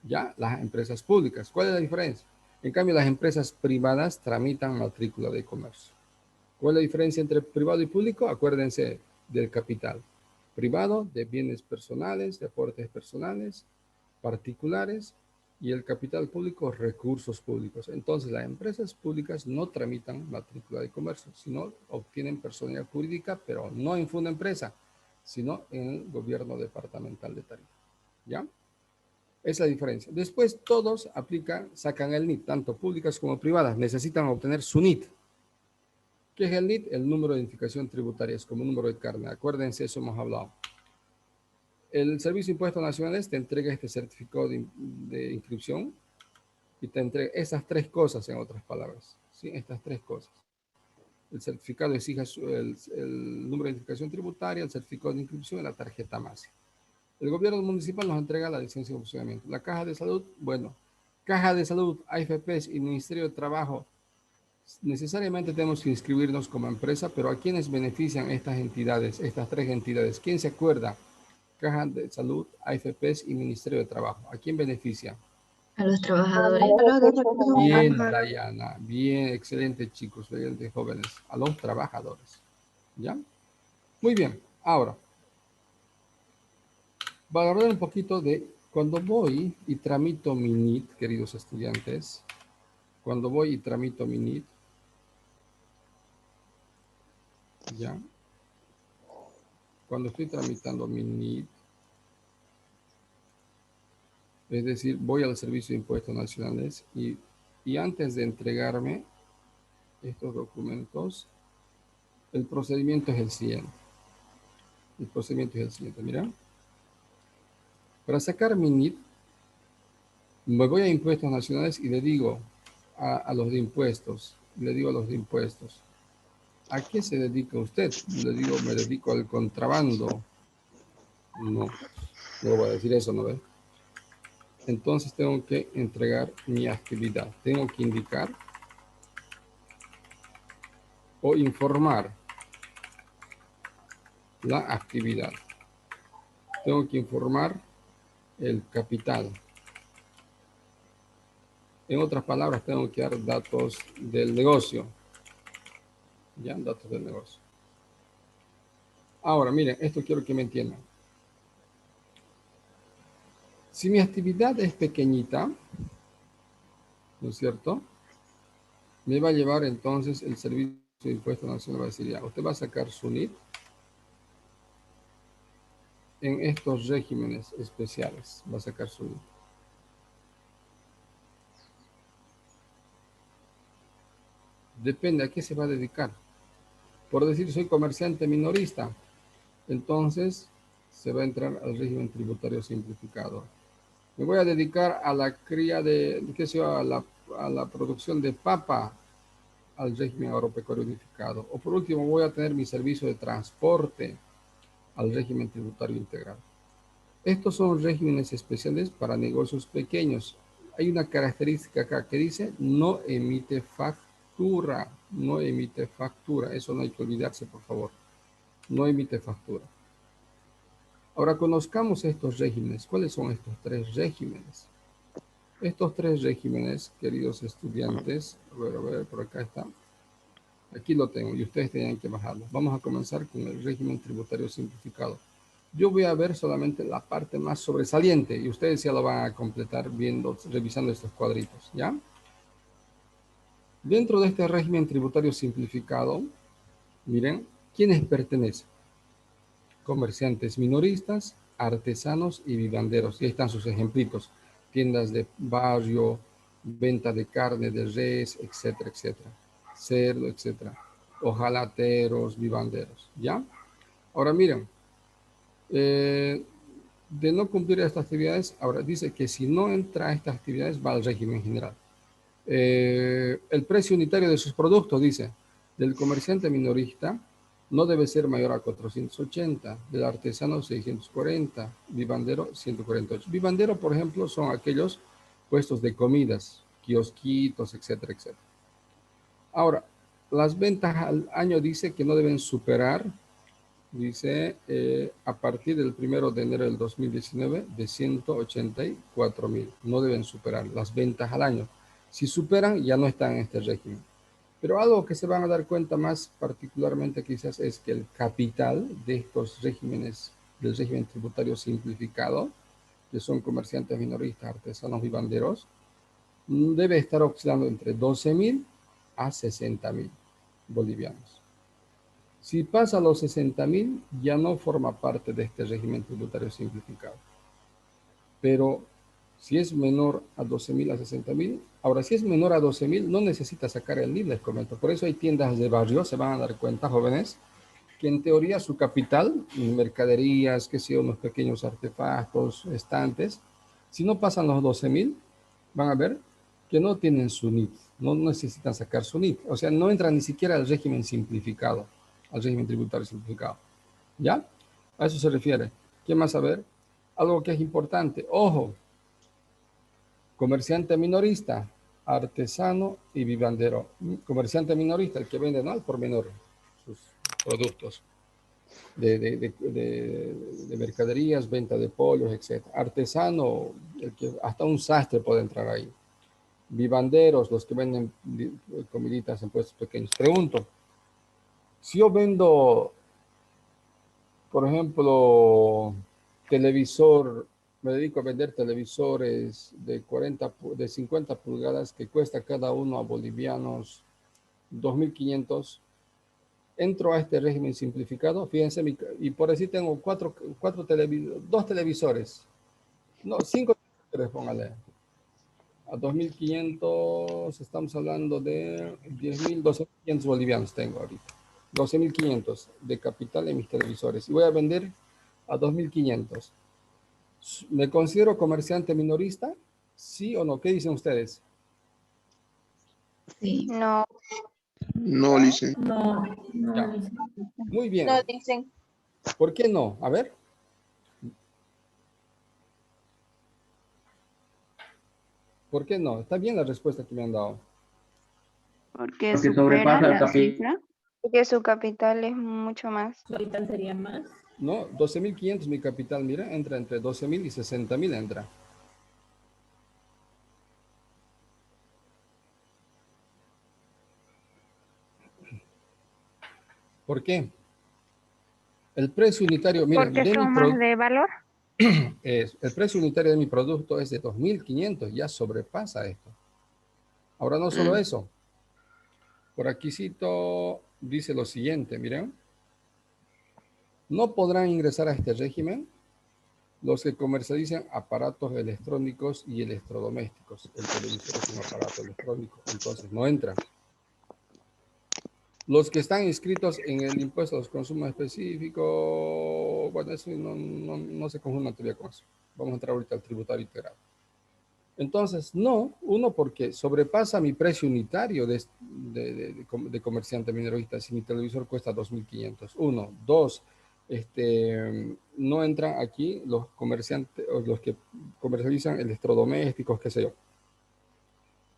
Ya, las empresas públicas. ¿Cuál es la diferencia? En cambio, las empresas privadas tramitan matrícula de comercio. ¿Cuál es la diferencia entre privado y público? Acuérdense del capital. Privado, de bienes personales, de aportes personales, particulares, y el capital público, recursos públicos. Entonces, las empresas públicas no tramitan matrícula de comercio, sino obtienen personalidad jurídica, pero no en Funda Empresa, sino en el gobierno departamental de Tarija. ¿Ya? Es la diferencia. Después todos aplican, sacan el NIT, tanto públicas como privadas. Necesitan obtener su NIT. ¿Qué es el NIT? El número de identificación tributaria, es como número de carne. Acuérdense, eso hemos hablado. El Servicio de Impuestos Nacionales te entrega este certificado de inscripción y te entrega esas tres cosas, en otras palabras. ¿Sí? Estas tres cosas. El certificado exige el número de identificación tributaria, el certificado de inscripción y la tarjeta MASI. El gobierno municipal nos entrega la licencia de funcionamiento. La caja de salud, bueno, caja de salud, AFPs y Ministerio de Trabajo, necesariamente tenemos que inscribirnos como empresa, pero ¿a quiénes benefician estas entidades, estas tres entidades? ¿Quién se acuerda? Caja de salud, AFPs y Ministerio de Trabajo. ¿A quién beneficia?
A los trabajadores.
Bien, Dayana, bien, excelente chicos, excelentes jóvenes, a los trabajadores. ¿Ya? Muy bien, ahora, valorar un poquito de cuando voy y tramito mi NIT, queridos estudiantes, cuando voy y tramito mi NIT, ¿ya? Cuando estoy tramitando mi NIT, es decir, voy al Servicio de Impuestos Nacionales y antes de entregarme estos documentos, el procedimiento es el siguiente. El procedimiento es el siguiente, mira. Para sacar mi NIT, me voy a Impuestos Nacionales y le digo a los de impuestos, ¿a qué se dedica usted? Le digo, me dedico al contrabando. No, no voy a decir eso, ¿no ve? Entonces tengo que entregar mi actividad. Tengo que indicar o informar la actividad. Tengo que informar el capital. En otras palabras, tengo que dar datos del negocio. Ya, datos del negocio. Ahora, miren, esto quiero que me entiendan. Si mi actividad es pequeñita, ¿no es cierto? Me va a llevar entonces el Servicio de Impuestos Nacionales, va a decir, ya, usted va a sacar su NIT en estos regímenes especiales, va a sacar su NIT. Depende a qué se va a dedicar. Por decir, soy comerciante minorista, entonces se va a entrar al régimen tributario simplificado. Me voy a dedicar a la cría de, qué sé yo, a la producción de papa, al régimen agropecuario unificado. O por último, voy a tener mi servicio de transporte al régimen tributario integral. Estos son regímenes especiales para negocios pequeños. Hay una característica acá que dice no emite factura. No emite factura. Eso no hay que olvidarse, por favor. No emite factura. Ahora conozcamos estos regímenes. ¿Cuáles son estos tres regímenes? Estos tres regímenes, queridos estudiantes, a ver, por acá está. Aquí lo tengo y ustedes tienen que bajarlo. Vamos a comenzar con el régimen tributario simplificado. Yo voy a ver solamente la parte más sobresaliente y ustedes ya lo van a completar viendo, revisando estos cuadritos, ¿ya? Dentro de este régimen tributario simplificado, miren, ¿quiénes pertenecen? Comerciantes minoristas, artesanos y vivanderos. Y ahí están sus ejemplitos. Tiendas de barrio, venta de carne de res, etcétera, etcétera. Cerdo, etcétera. Hojalateros, vivanderos, ¿ya? Ahora miren, de no cumplir estas actividades, ahora dice que si no entra a estas actividades va al régimen general. El precio unitario de sus productos, dice, del comerciante minorista no debe ser mayor a 480, del artesano 640, vivandero 148. Vivandero, por ejemplo, son aquellos puestos de comidas, kiosquitos, etcétera, etcétera. Ahora, las ventas al año dice que no deben superar, dice, a partir del 1 de enero del 2019, de 184,000. No deben superar las ventas al año. Si superan, ya no están en este régimen. Pero algo que se van a dar cuenta más particularmente quizás es que el capital de estos regímenes, del régimen tributario simplificado, que son comerciantes minoristas, artesanos y banderos, debe estar oscilando entre 12,000 a 60,000 bolivianos. Si pasa los 60,000, ya no forma parte de este régimen tributario simplificado. Pero si es menor a 12,000 a 60,000, ahora si es menor a 12,000, no necesita sacar el NIF, les comento. Por eso hay tiendas de barrio, se van a dar cuenta, jóvenes, que en teoría su capital, mercaderías, que sea unos pequeños artefactos, estantes, si no pasan los 12,000, van a ver que no tienen su NIF, no necesitan sacar su NIF. O sea, no entran ni siquiera al régimen simplificado, al régimen tributario simplificado. ¿Ya? A eso se refiere. ¿Qué más saber? Algo que es importante. Ojo, comerciante minorista, artesano y vivandero. Comerciante minorista, el que vende, ¿no?, al por menor sus productos de mercaderías, venta de pollos, etc. Artesano, el que hasta un sastre puede entrar ahí. Vivanderos, los que venden comiditas en puestos pequeños. Pregunto, si yo vendo, por ejemplo, televisor, me dedico a vender televisores de 50 pulgadas que cuesta cada uno a bolivianos 2.500. Entro a este régimen simplificado, fíjense, y por así tengo dos televisores, no, 5 televisores, póngale. A 2.500, estamos hablando de 10,000, 12,500 bolivianos tengo ahorita. 12,500 de capital en mis televisores. Y voy a vender a 2.500. ¿Me considero comerciante minorista? ¿Sí o no? ¿Qué dicen ustedes?
Sí.
No,
No, Licen.
No,
Ya.
no dice.
Muy bien.
no dicen.
¿Por qué no? A ver. ¿Por qué no? Está bien la respuesta que me han dado.
Porque
Porque
supera
sobrepasa el
la
capital.
cifra. Porque su capital es mucho más.
Su capital sería más.
No, 12.500 mi capital, mira, entra entre 12,000 y 60,000 entra. ¿Por qué? El precio unitario, miren,
Porque son más de valor.
el precio unitario de mi producto es de 2.500, ya sobrepasa esto. Ahora no solo eso, por aquícito dice lo siguiente, miren, no podrán ingresar a este régimen los que comercializan aparatos electrónicos y electrodomésticos. El televisor es un aparato electrónico, entonces no entra. Los que están inscritos en el impuesto a los consumos específicos, bueno, eso no se conjunta todavía con eso. Vamos a entrar ahorita al tributario integral. Entonces, no, uno, porque sobrepasa mi precio unitario de comerciante minorista si mi televisor cuesta 2.500. Uno. Dos, no entran aquí los comerciantes, o los que comercializan electrodomésticos, qué sé yo.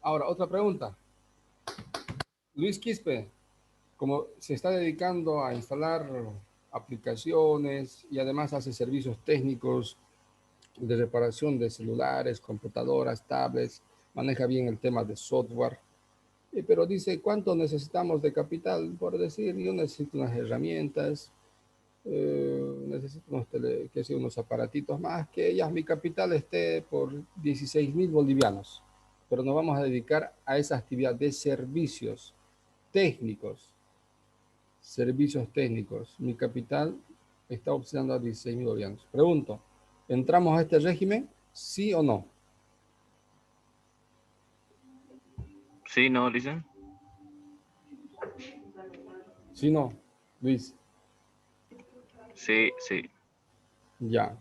Ahora, otra pregunta. Luis Quispe, como se está dedicando a instalar aplicaciones y además hace servicios técnicos de reparación de celulares, computadoras, tablets, maneja bien el tema de software, pero dice, ¿cuánto necesitamos de capital? Por decir, yo necesito unas herramientas, necesito unos aparatitos más, que ya mi capital esté por 16,000 bolivianos, pero nos vamos a dedicar a esa actividad de servicios técnicos. Servicios técnicos. Mi capital está oscilando a 16,000 bolivianos. Pregunto, ¿entramos a este régimen? ¿Sí o no?
Sí, no, dicen.
¿Sí o no, Luis?
Sí, sí.
Ya.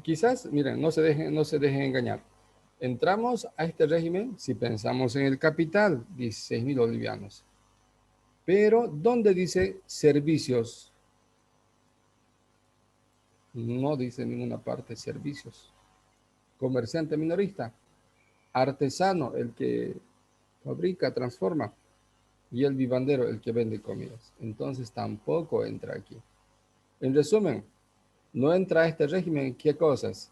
quizás, miren, no se dejen engañar. Entramos a este régimen si pensamos en el capital, 16.000 bolivianos. Pero, ¿dónde dice servicios? No dice en ninguna parte servicios. Comerciante minorista, artesano, el que fabrica, transforma, y el vivandero, el que vende comidas. Entonces tampoco entra aquí. En resumen, no entra a este régimen, ¿qué cosas?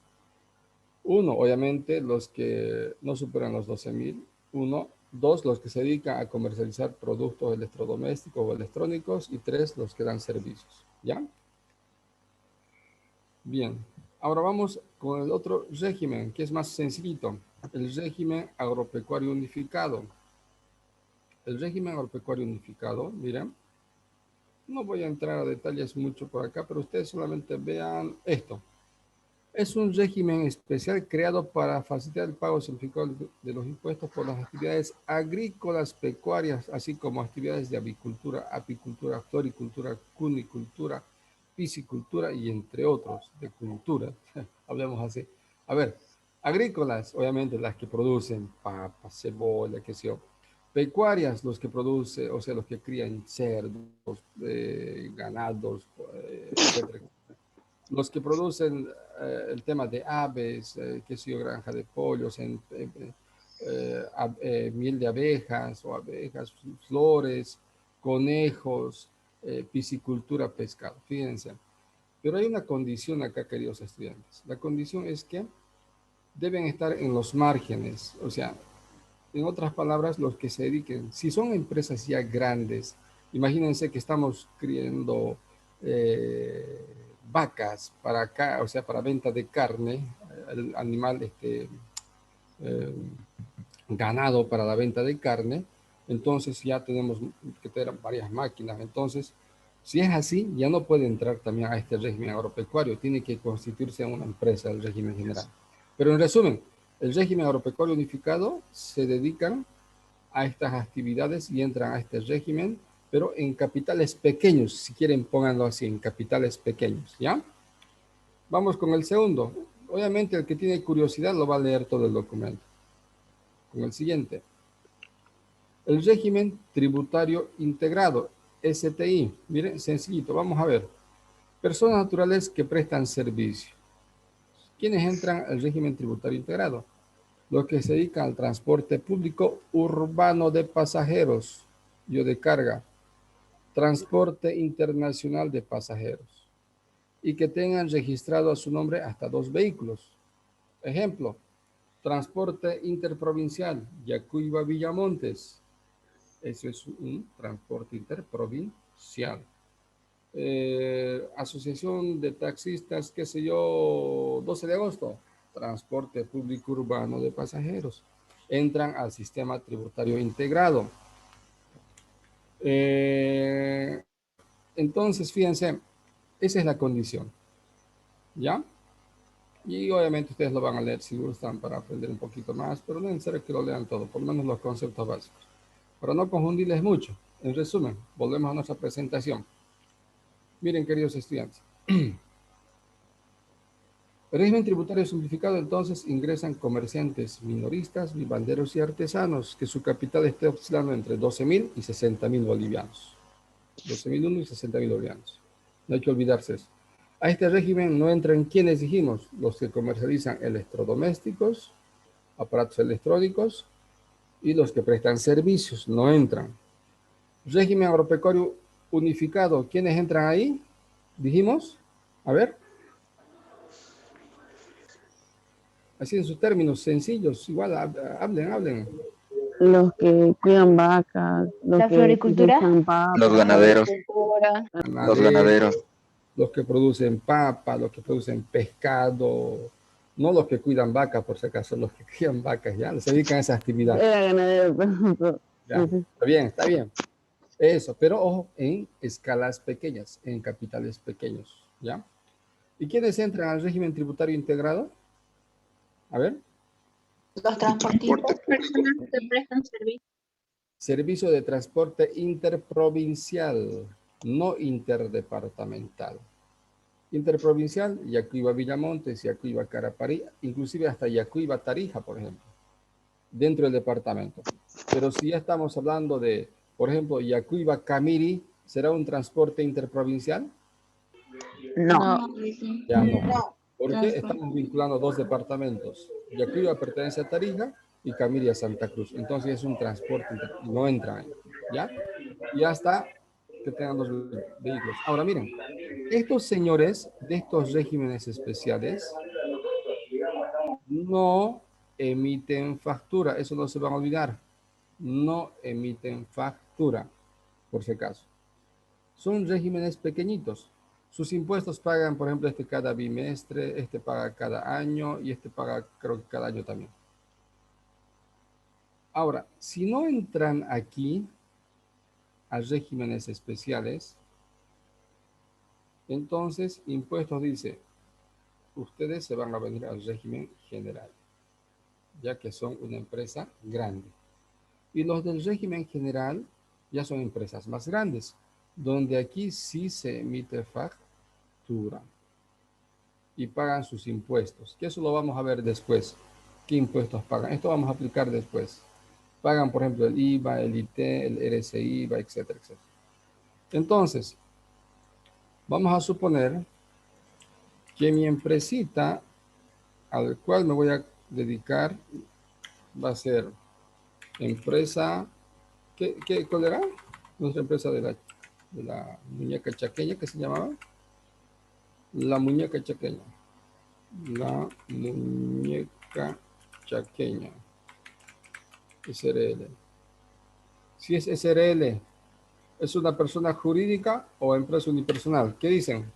Uno, obviamente, los que no superan los 12.000. Uno. Dos, los que se dedican a comercializar productos electrodomésticos o electrónicos. Y tres, los que dan servicios. ¿Ya? Bien. Ahora vamos con el otro régimen, que es más sencillito. El régimen agropecuario unificado. El régimen agropecuario unificado, miren. No voy a entrar a detalles mucho por acá, pero ustedes solamente vean esto. Es un régimen especial creado para facilitar el pago simplificado de los impuestos por las actividades agrícolas, pecuarias, así como actividades de avicultura, apicultura, floricultura, cunicultura, piscicultura y entre otros de cultura. Hablemos así. A ver, agrícolas, obviamente las que producen papas, cebolla, qué sé yo. Pecuarias, los que producen, o sea, los que crían cerdos, ganados, etcétera. Los que producen el tema de aves, qué sé yo, granja de pollos, miel de abejas o abejas, flores, conejos, piscicultura, pescado. Fíjense. Pero hay una condición acá, queridos estudiantes. La condición es que deben estar en los márgenes, o sea, en otras palabras, los que se dediquen, si son empresas ya grandes, imagínense que estamos criando vacas para acá, o sea, para venta de carne, el animal eh, ganado para la venta de carne, entonces ya tenemos que tener varias máquinas. Entonces, si es así, ya no puede entrar también a este régimen agropecuario, tiene que constituirse en una empresa del régimen general. Pero en resumen, el régimen agropecuario unificado se dedican a estas actividades y entran a este régimen, pero en capitales pequeños, si quieren pónganlo así, en capitales pequeños, ¿ya? Vamos con el segundo. Obviamente el que tiene curiosidad lo va a leer todo el documento. Con el siguiente. El régimen tributario integrado, STI. Miren, sencillito, vamos a ver. Personas naturales que prestan servicio. ¿Quiénes entran al régimen tributario integrado? Los que se dedican al transporte público urbano de pasajeros y o de carga, transporte internacional de pasajeros y que tengan registrado a su nombre hasta 2 vehículos. Ejemplo, transporte interprovincial, Yacuiba Villamontes. Eso es un transporte interprovincial. Asociación de taxistas, qué sé yo, 12 de agosto, transporte público urbano de pasajeros. Entran al sistema tributario integrado. Entonces, fíjense, esa es la condición. ¿Ya? Y obviamente ustedes lo van a leer si gustan para aprender un poquito más, pero no es necesario que lo lean todo, por lo menos los conceptos básicos. Para no confundirles mucho, en resumen, volvemos a nuestra presentación. Miren, queridos estudiantes. El régimen tributario simplificado, entonces, ingresan comerciantes minoristas, vivanderos y artesanos, que su capital esté oscilando entre 12.000 y 60.000 bolivianos. 12.001 y 60.000 bolivianos. No hay que olvidarse eso. A este régimen no entran quienes dijimos, los que comercializan electrodomésticos, aparatos electrónicos y los que prestan servicios, no entran. Régimen agropecuario unificado, ¿quiénes entran ahí? Dijimos, a ver. Así en sus términos sencillos, igual hablen.
Los que cuidan vacas, los
La
que
floricultura.
producen papas,
Los ganaderos. Los ganaderos.
Los que producen papa, los que producen pescado, no los que cuidan vacas, por si acaso, los que crían vacas, ya, se dedican a esa actividad.
era ganadero, pero
Ya, está bien. Eso, pero ojo, en escalas pequeñas, en capitales pequeños, ¿ya? ¿Y quiénes entran al régimen tributario integrado? A ver.
Los transportistas.
Personas que prestan servicio.
Servicio de transporte interprovincial, no interdepartamental. Interprovincial, Yacuiba Villamontes, Yacuiba Caraparí, inclusive hasta Yacuiba Tarija, por ejemplo, dentro del departamento. Pero si ya estamos hablando de, por ejemplo, Yacuiba Camiri, ¿será un transporte interprovincial?
No.
No, dice.
Ya no.
No.
Porque estamos vinculando dos departamentos. Yacuiba pertenece a Tarija y Camiri a Santa Cruz. Entonces es un transporte, no entra ahí. ¿Ya? Y hasta que tengan los vehículos. Ahora miren, estos señores de estos regímenes especiales no emiten factura. Eso no se van a olvidar. No emiten factura, por si acaso. Son regímenes pequeñitos. Sus impuestos pagan, por ejemplo, este cada bimestre, este paga cada año y este paga, creo que cada año también. Ahora, si no entran aquí a regímenes especiales, entonces impuestos dice, ustedes se van a venir al régimen general, ya que son una empresa grande. Y los del régimen general ya son empresas más grandes, donde aquí sí se emite factura y pagan sus impuestos, que eso lo vamos a ver después. ¿Qué impuestos pagan? Esto vamos a aplicar después. Pagan, por ejemplo, el IVA, el IT, el RSI, IVA, etcétera, etcétera. Entonces, vamos a suponer que mi empresita al cual me voy a dedicar va a ser empresa, ¿cuál era? Nuestra empresa de la muñeca chaqueña, ¿qué se llamaba? La muñeca chaqueña. La muñeca chaqueña. SRL. Si es SRL, ¿es una persona jurídica o empresa unipersonal? ¿Qué dicen?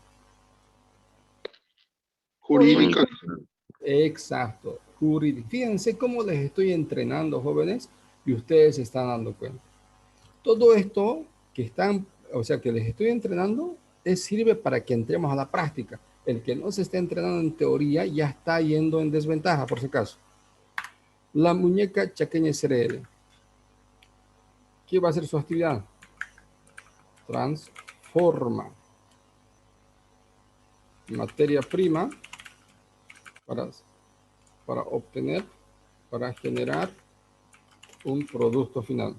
Jurídica.
Exacto, jurídica. Fíjense cómo les estoy entrenando, jóvenes, y ustedes se están dando cuenta. Todo esto que están, o sea, que les estoy entrenando, sirve para que entremos a la práctica. El que no se está entrenando en teoría ya está yendo en desventaja, por si acaso. La muñeca chaqueña SRL. ¿Qué va a ser su actividad? Transforma materia prima para obtener, para generar un producto final.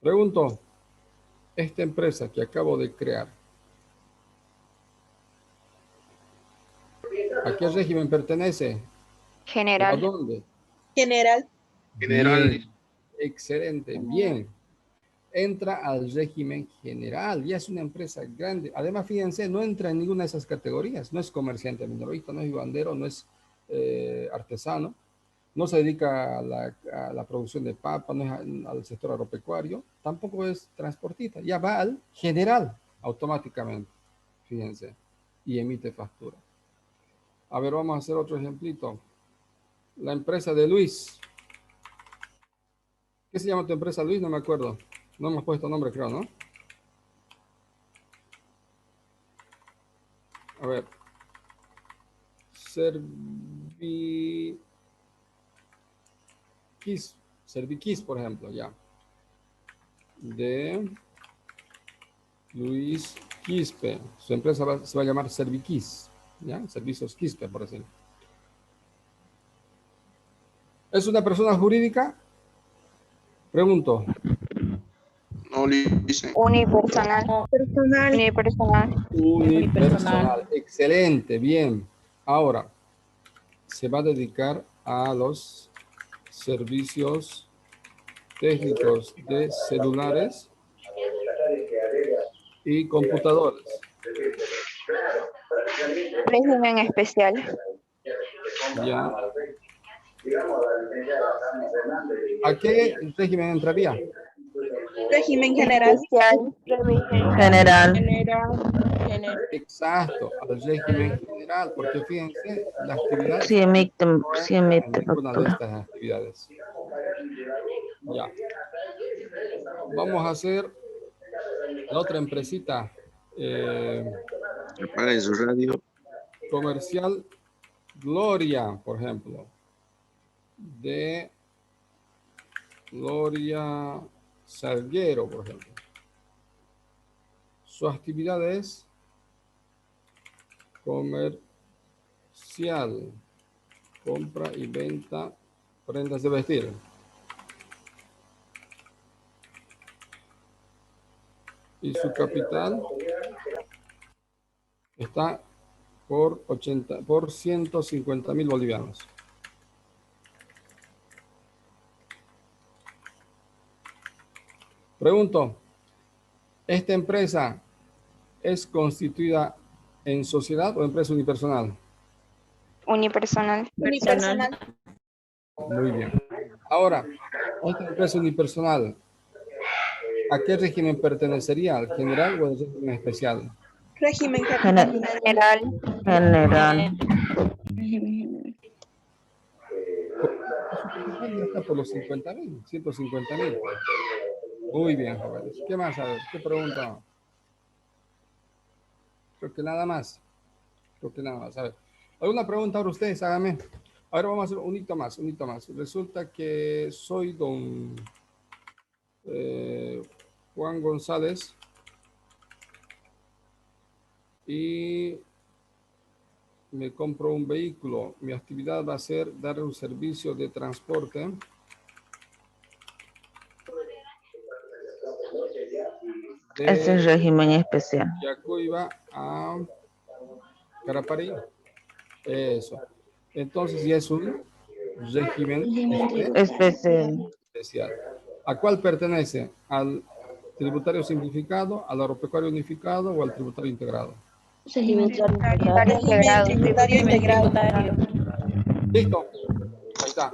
Pregunto, esta empresa que acabo de crear, ¿a qué régimen pertenece? ¿O a
General.
dónde?
General.
General.
Bien, excelente, bien. Entra al régimen general, ya es una empresa grande. Además, fíjense, no entra en ninguna de esas categorías. No es comerciante minorista, no es bandero, no es artesano, no se dedica a la producción de papa, no es al sector agropecuario, tampoco es transportista. Ya va al general automáticamente, fíjense, y emite factura. A ver, vamos a hacer otro ejemplito. La empresa de Luis. ¿Qué se llama tu empresa, Luis? No me acuerdo. No hemos puesto nombre, creo, ¿no? A ver. Serviquis, por ejemplo, ya. De Luis Quispe. Su empresa se va a llamar Serviquis, ¿ya? Servicios Quispe, por decirlo. ¿Es una persona jurídica? Pregunto.
No dicen.
Unipersonal.
Personal.
Unipersonal.
Unipersonal. Excelente, bien. Ahora, se va a dedicar a los servicios técnicos de celulares y computadores.
Régimen especial.
Ya. ¿A qué régimen entraría?
Régimen general.
Especial.
General.
Exacto, al régimen general, porque fíjense, la actividad
Sí emite
no entra en ninguna de
factura.
estas actividades. Ya. Vamos a hacer la otra empresita
Apague su radio.
comercial Gloria, por ejemplo, de Gloria Salguero, por ejemplo. Su actividad es comercial, compra y venta, prendas de vestir. Y su capital está por 150.000 bolivianos. Pregunto, ¿esta empresa es constituida en sociedad o empresa unipersonal?
Unipersonal.
Unipersonal.
Muy bien. Ahora, esta empresa unipersonal, ¿a qué régimen pertenecería? ¿Al general o al régimen especial?
Régimen
General.
General.
General.
Su capital ya está por los 50.000, 150.000. Muy bien, jóvenes. ¿Qué más? A ver, ¿qué pregunta? Creo que nada más. Creo que nada más. A ver, ¿alguna pregunta ahora ustedes? Háganme. Ahora vamos a hacer un hito más, un hito más. Resulta que soy don Juan González y me compro un vehículo. Mi actividad va a ser dar un servicio de transporte
Es el
de
régimen especial.
Yacuiba a Carapari. Eso. Entonces ya es un régimen
Especial.
especial. ¿A cuál pertenece? ¿Al tributario simplificado, al agropecuario unificado o al tributario integrado?
Tributario
Régimen
integrado.
tributario integrado.
Listo. Ahí está.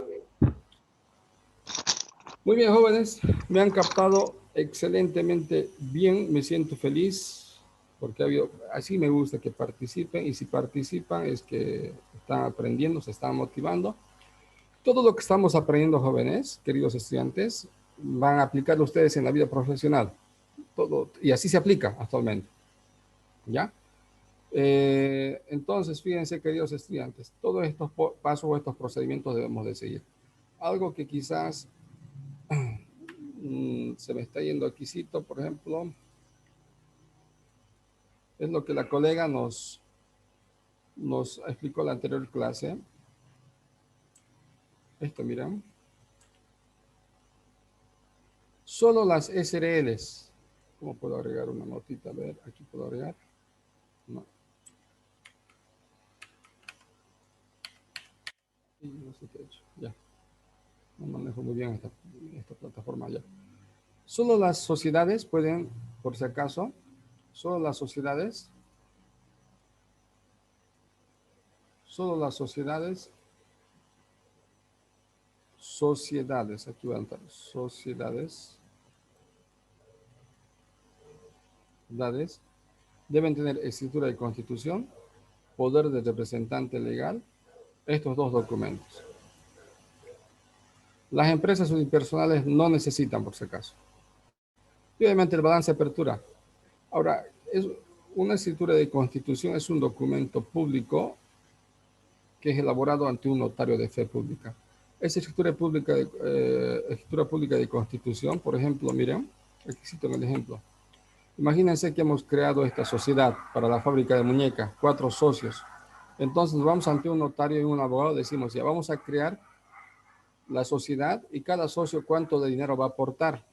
Muy bien, jóvenes. Me han captado excelentemente bien. Me siento feliz porque así me gusta que participen y si participan es que están aprendiendo, se están motivando. Todo lo que estamos aprendiendo, jóvenes, queridos estudiantes, van a aplicarlo ustedes en la vida profesional. Todo, y así se aplica actualmente. ¿Ya? Entonces, fíjense, queridos estudiantes, todos estos pasos o estos procedimientos debemos de seguir. Algo que quizás se me está yendo aquícito, por ejemplo, es lo que la colega nos explicó en la anterior clase. Esto, miren. Solo las SRLs. ¿Cómo puedo agregar una notita? A ver, aquí puedo agregar. No. Y no sé qué he hecho. Ya. No manejo muy bien esta plataforma ya. Solo las sociedades pueden, por si acaso, solo las sociedades, aquí van a estar, sociedades, deben tener escritura de constitución, poder de representante legal, estos dos documentos. Las empresas unipersonales no necesitan, por si acaso. Y obviamente el balance de apertura. Ahora, una escritura de constitución es un documento público que es elaborado ante un notario de fe pública. Esa escritura pública de constitución, por ejemplo, miren, aquí cito el ejemplo. Imagínense que hemos creado esta sociedad para la fábrica de muñecas, 4 socios. Entonces vamos ante un notario y un abogado, decimos, ya vamos a crear la sociedad y cada socio cuánto de dinero va a aportar.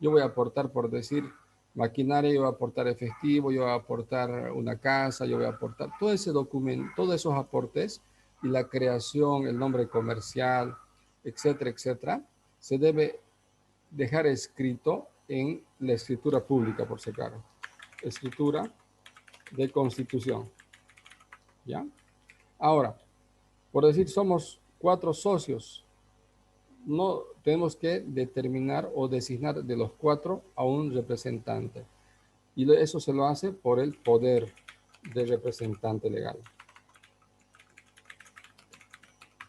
Yo voy a aportar, por decir, maquinaria, yo voy a aportar efectivo, yo voy a aportar una casa, yo voy a aportar todo ese documento, todos esos aportes y la creación, el nombre comercial, etcétera, etcétera, se debe dejar escrito en la escritura pública, por si acaso. Escritura de constitución. ¿Ya? Ahora, por decir, somos 4 socios, no tenemos que determinar o designar de los 4 a un representante. Y eso se lo hace por el poder de representante legal.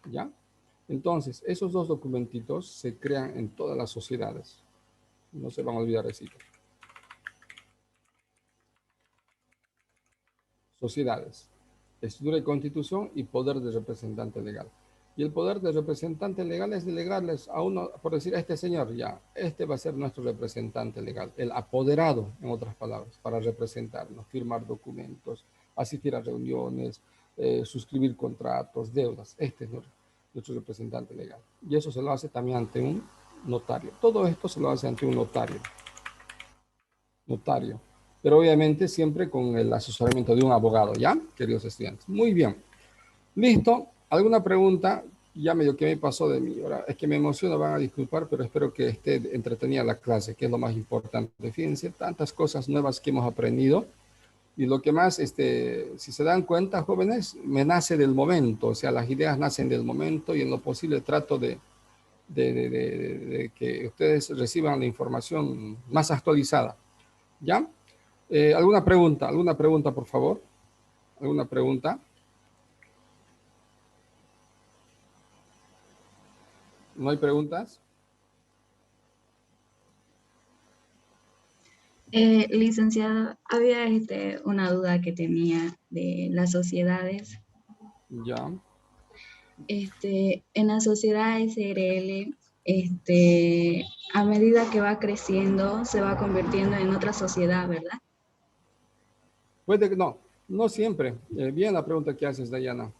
¿Ya? Entonces, esos dos documentitos se crean en todas las sociedades. No se van a olvidar de eso. Sociedades, escritura de constitución y poder de representante legal. Y el poder del representante legal es delegarles a uno, por decir, a este señor, ya, este va a ser nuestro representante legal, el apoderado, en otras palabras, para representarnos, firmar documentos, asistir a reuniones, suscribir contratos, deudas. Este es nuestro representante legal. Y eso se lo hace también ante un notario. Todo esto se lo hace ante un notario. Notario. Pero obviamente siempre con el asesoramiento de un abogado, ¿ya? Queridos estudiantes. Muy bien. Listo. ¿Alguna pregunta? Ya medio que me pasó de mí. Ahora, es que me emociona, van a disculpar, pero espero que esté entretenida la clase, que es lo más importante. Fíjense, tantas cosas nuevas que hemos aprendido. Y lo que más, si se dan cuenta, jóvenes, me nace del momento. O sea, las ideas nacen del momento y en lo posible trato de que ustedes reciban la información más actualizada. ¿Ya? ¿Alguna pregunta? ¿Alguna pregunta, por favor? ¿Alguna pregunta? ¿No hay preguntas?
Licenciado, había una duda que tenía de las sociedades.
Ya.
En la sociedad SRL, a medida que va creciendo, se va convirtiendo en otra sociedad, ¿verdad?
Puede que no, no siempre. Bien la pregunta que haces, Dayana.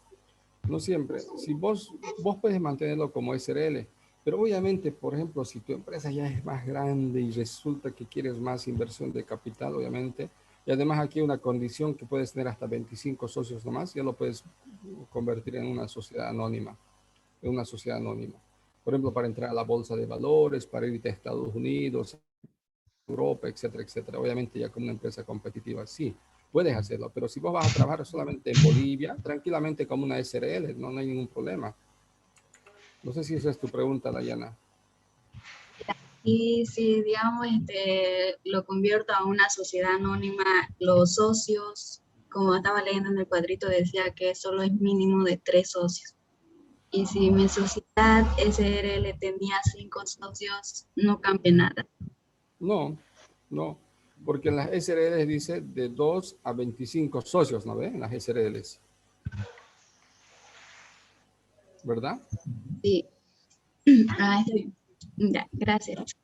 No siempre. Si vos puedes mantenerlo como SRL, pero obviamente, por ejemplo, si tu empresa ya es más grande y resulta que quieres más inversión de capital, obviamente, y además aquí hay una condición que puedes tener hasta 25 socios nomás, ya lo puedes convertir en una sociedad anónima, Por ejemplo, para entrar a la bolsa de valores, para irte a Estados Unidos, Europa, etcétera, etcétera. Obviamente ya como una empresa competitiva, sí, puedes hacerlo, pero si vos vas a trabajar solamente en Bolivia, tranquilamente como una SRL, no hay ningún problema. No sé si esa es tu pregunta, Dayana.
Y si, digamos, lo convierto a una sociedad anónima, los socios, como estaba leyendo en el cuadrito, decía que solo es mínimo de 3 socios. Y si mi sociedad SRL tenía 5 socios, no cambia nada.
No, no, porque en las SRLs dice de 2 a 25 socios, ¿no ve? En las SRLs. ¿Verdad?
Sí. Está bien. Ya, gracias.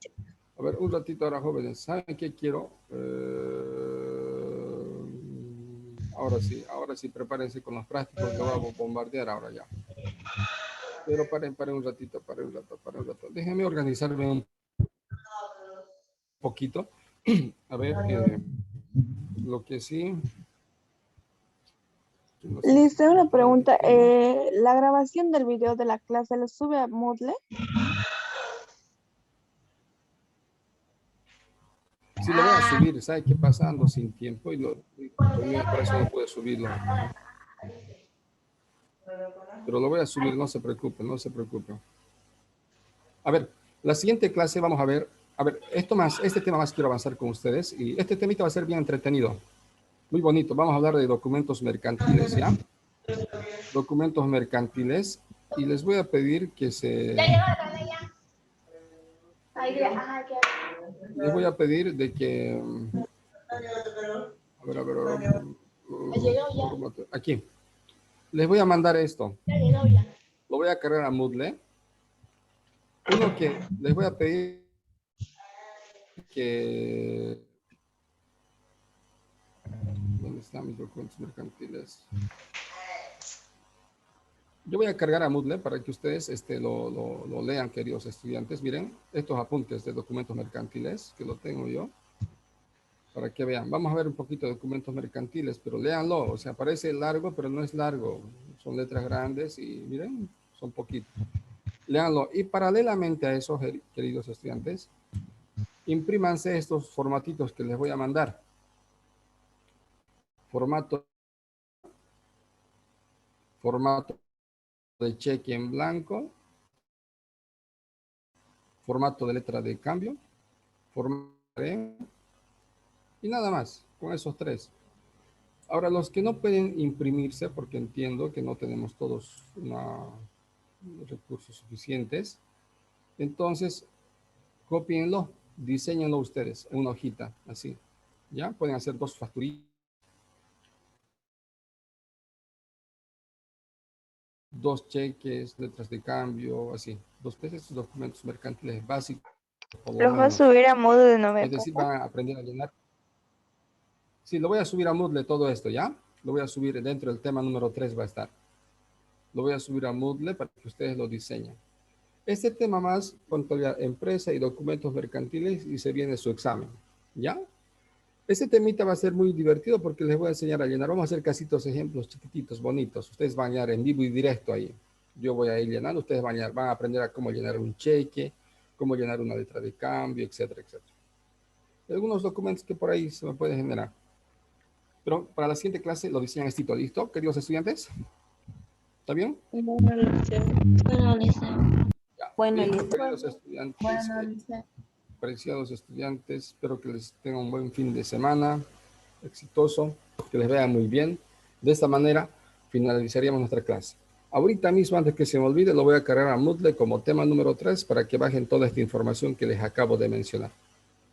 A ver, un ratito ahora, jóvenes. ¿Saben qué quiero? Ahora sí, prepárense con los prácticos que vamos a bombardear ahora ya. Pero paren un ratito. Déjenme organizarme un poquito. A ver, lo que sí. No sé
Les
si-
tengo una pregunta. ¿La grabación del video de la clase la sube a Moodle?
Sí, lo voy a subir. ¿Sabe qué pasa? Ando sin tiempo y por eso no puedo subirlo. Pero lo voy a subir, no se preocupe, no se preocupe. A ver, la siguiente clase vamos a ver, este tema más quiero avanzar con ustedes y este temita va a ser bien entretenido, muy bonito. Vamos a hablar de documentos mercantiles, ¿ya? Documentos mercantiles y les voy a pedir que les voy a pedir de que, a ver, aquí, les voy a mandar esto, lo voy a cargar a Moodle. Uno que les voy a pedir que, ¿dónde están mis documentos mercantiles? Yo voy a cargar a Moodle para que ustedes lo lean, queridos estudiantes. Miren, estos apuntes de documentos mercantiles, que lo tengo yo, para que vean. Vamos a ver un poquito de documentos mercantiles, pero léanlo. O sea, parece largo, pero no es largo. Son letras grandes y miren, son poquitos. Léanlo. Y paralelamente a eso, queridos estudiantes, imprímanse estos formatitos que les voy a mandar. Formato de cheque en blanco, formato de letra de cambio, formato de, y nada más, con esos tres. Ahora, los que no pueden imprimirse, porque entiendo que no tenemos todos recursos suficientes, entonces copienlo, diseñenlo ustedes en una hojita, así. ¿Ya? Pueden hacer 2 facturitas. 2 cheques, letras de cambio, así. 2 pesos, documentos mercantiles básicos. por lo
Los va a
menos.
subir a Moodle, ¿no?
Es decir, van a aprender a llenar. Sí, lo voy a subir a Moodle todo esto, ¿ya? Lo voy a subir dentro del tema número 3 va a estar. Lo voy a subir a Moodle para que ustedes lo diseñen. Este tema más, contabilidad, empresa y documentos mercantiles y se viene su examen, ¿ya? Este temita va a ser muy divertido porque les voy a enseñar a llenar. Vamos a hacer casitos ejemplos chiquititos, bonitos. Ustedes van a llenar en vivo y directo ahí. Yo voy a ir llenando. Ustedes van a aprender a cómo llenar un cheque, cómo llenar una letra de cambio, etcétera, etcétera. Algunos documentos que por ahí se me pueden generar. Pero para la siguiente clase lo diseñan estito. ¿Listo, queridos estudiantes? ¿Está bien?
Bueno, Liceo.
Ya.
Bueno,
Listo,
listo.
queridos estudiantes. Preciados estudiantes, espero que les tengan un buen fin de semana, exitoso, que les vaya muy bien. De esta manera finalizaríamos nuestra clase. Ahorita mismo, antes que se me olvide, lo voy a cargar a Moodle como tema número 3 para que bajen toda esta información que les acabo de mencionar.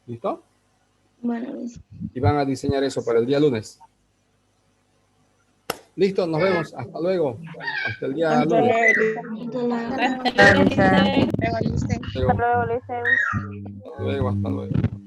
¿Listo?
Bueno, Liceo.
Y van a diseñar eso para el día lunes. Listo, nos vemos. Hasta luego. Hasta el día lunes.
Hasta luego.
Hasta luego, hasta luego.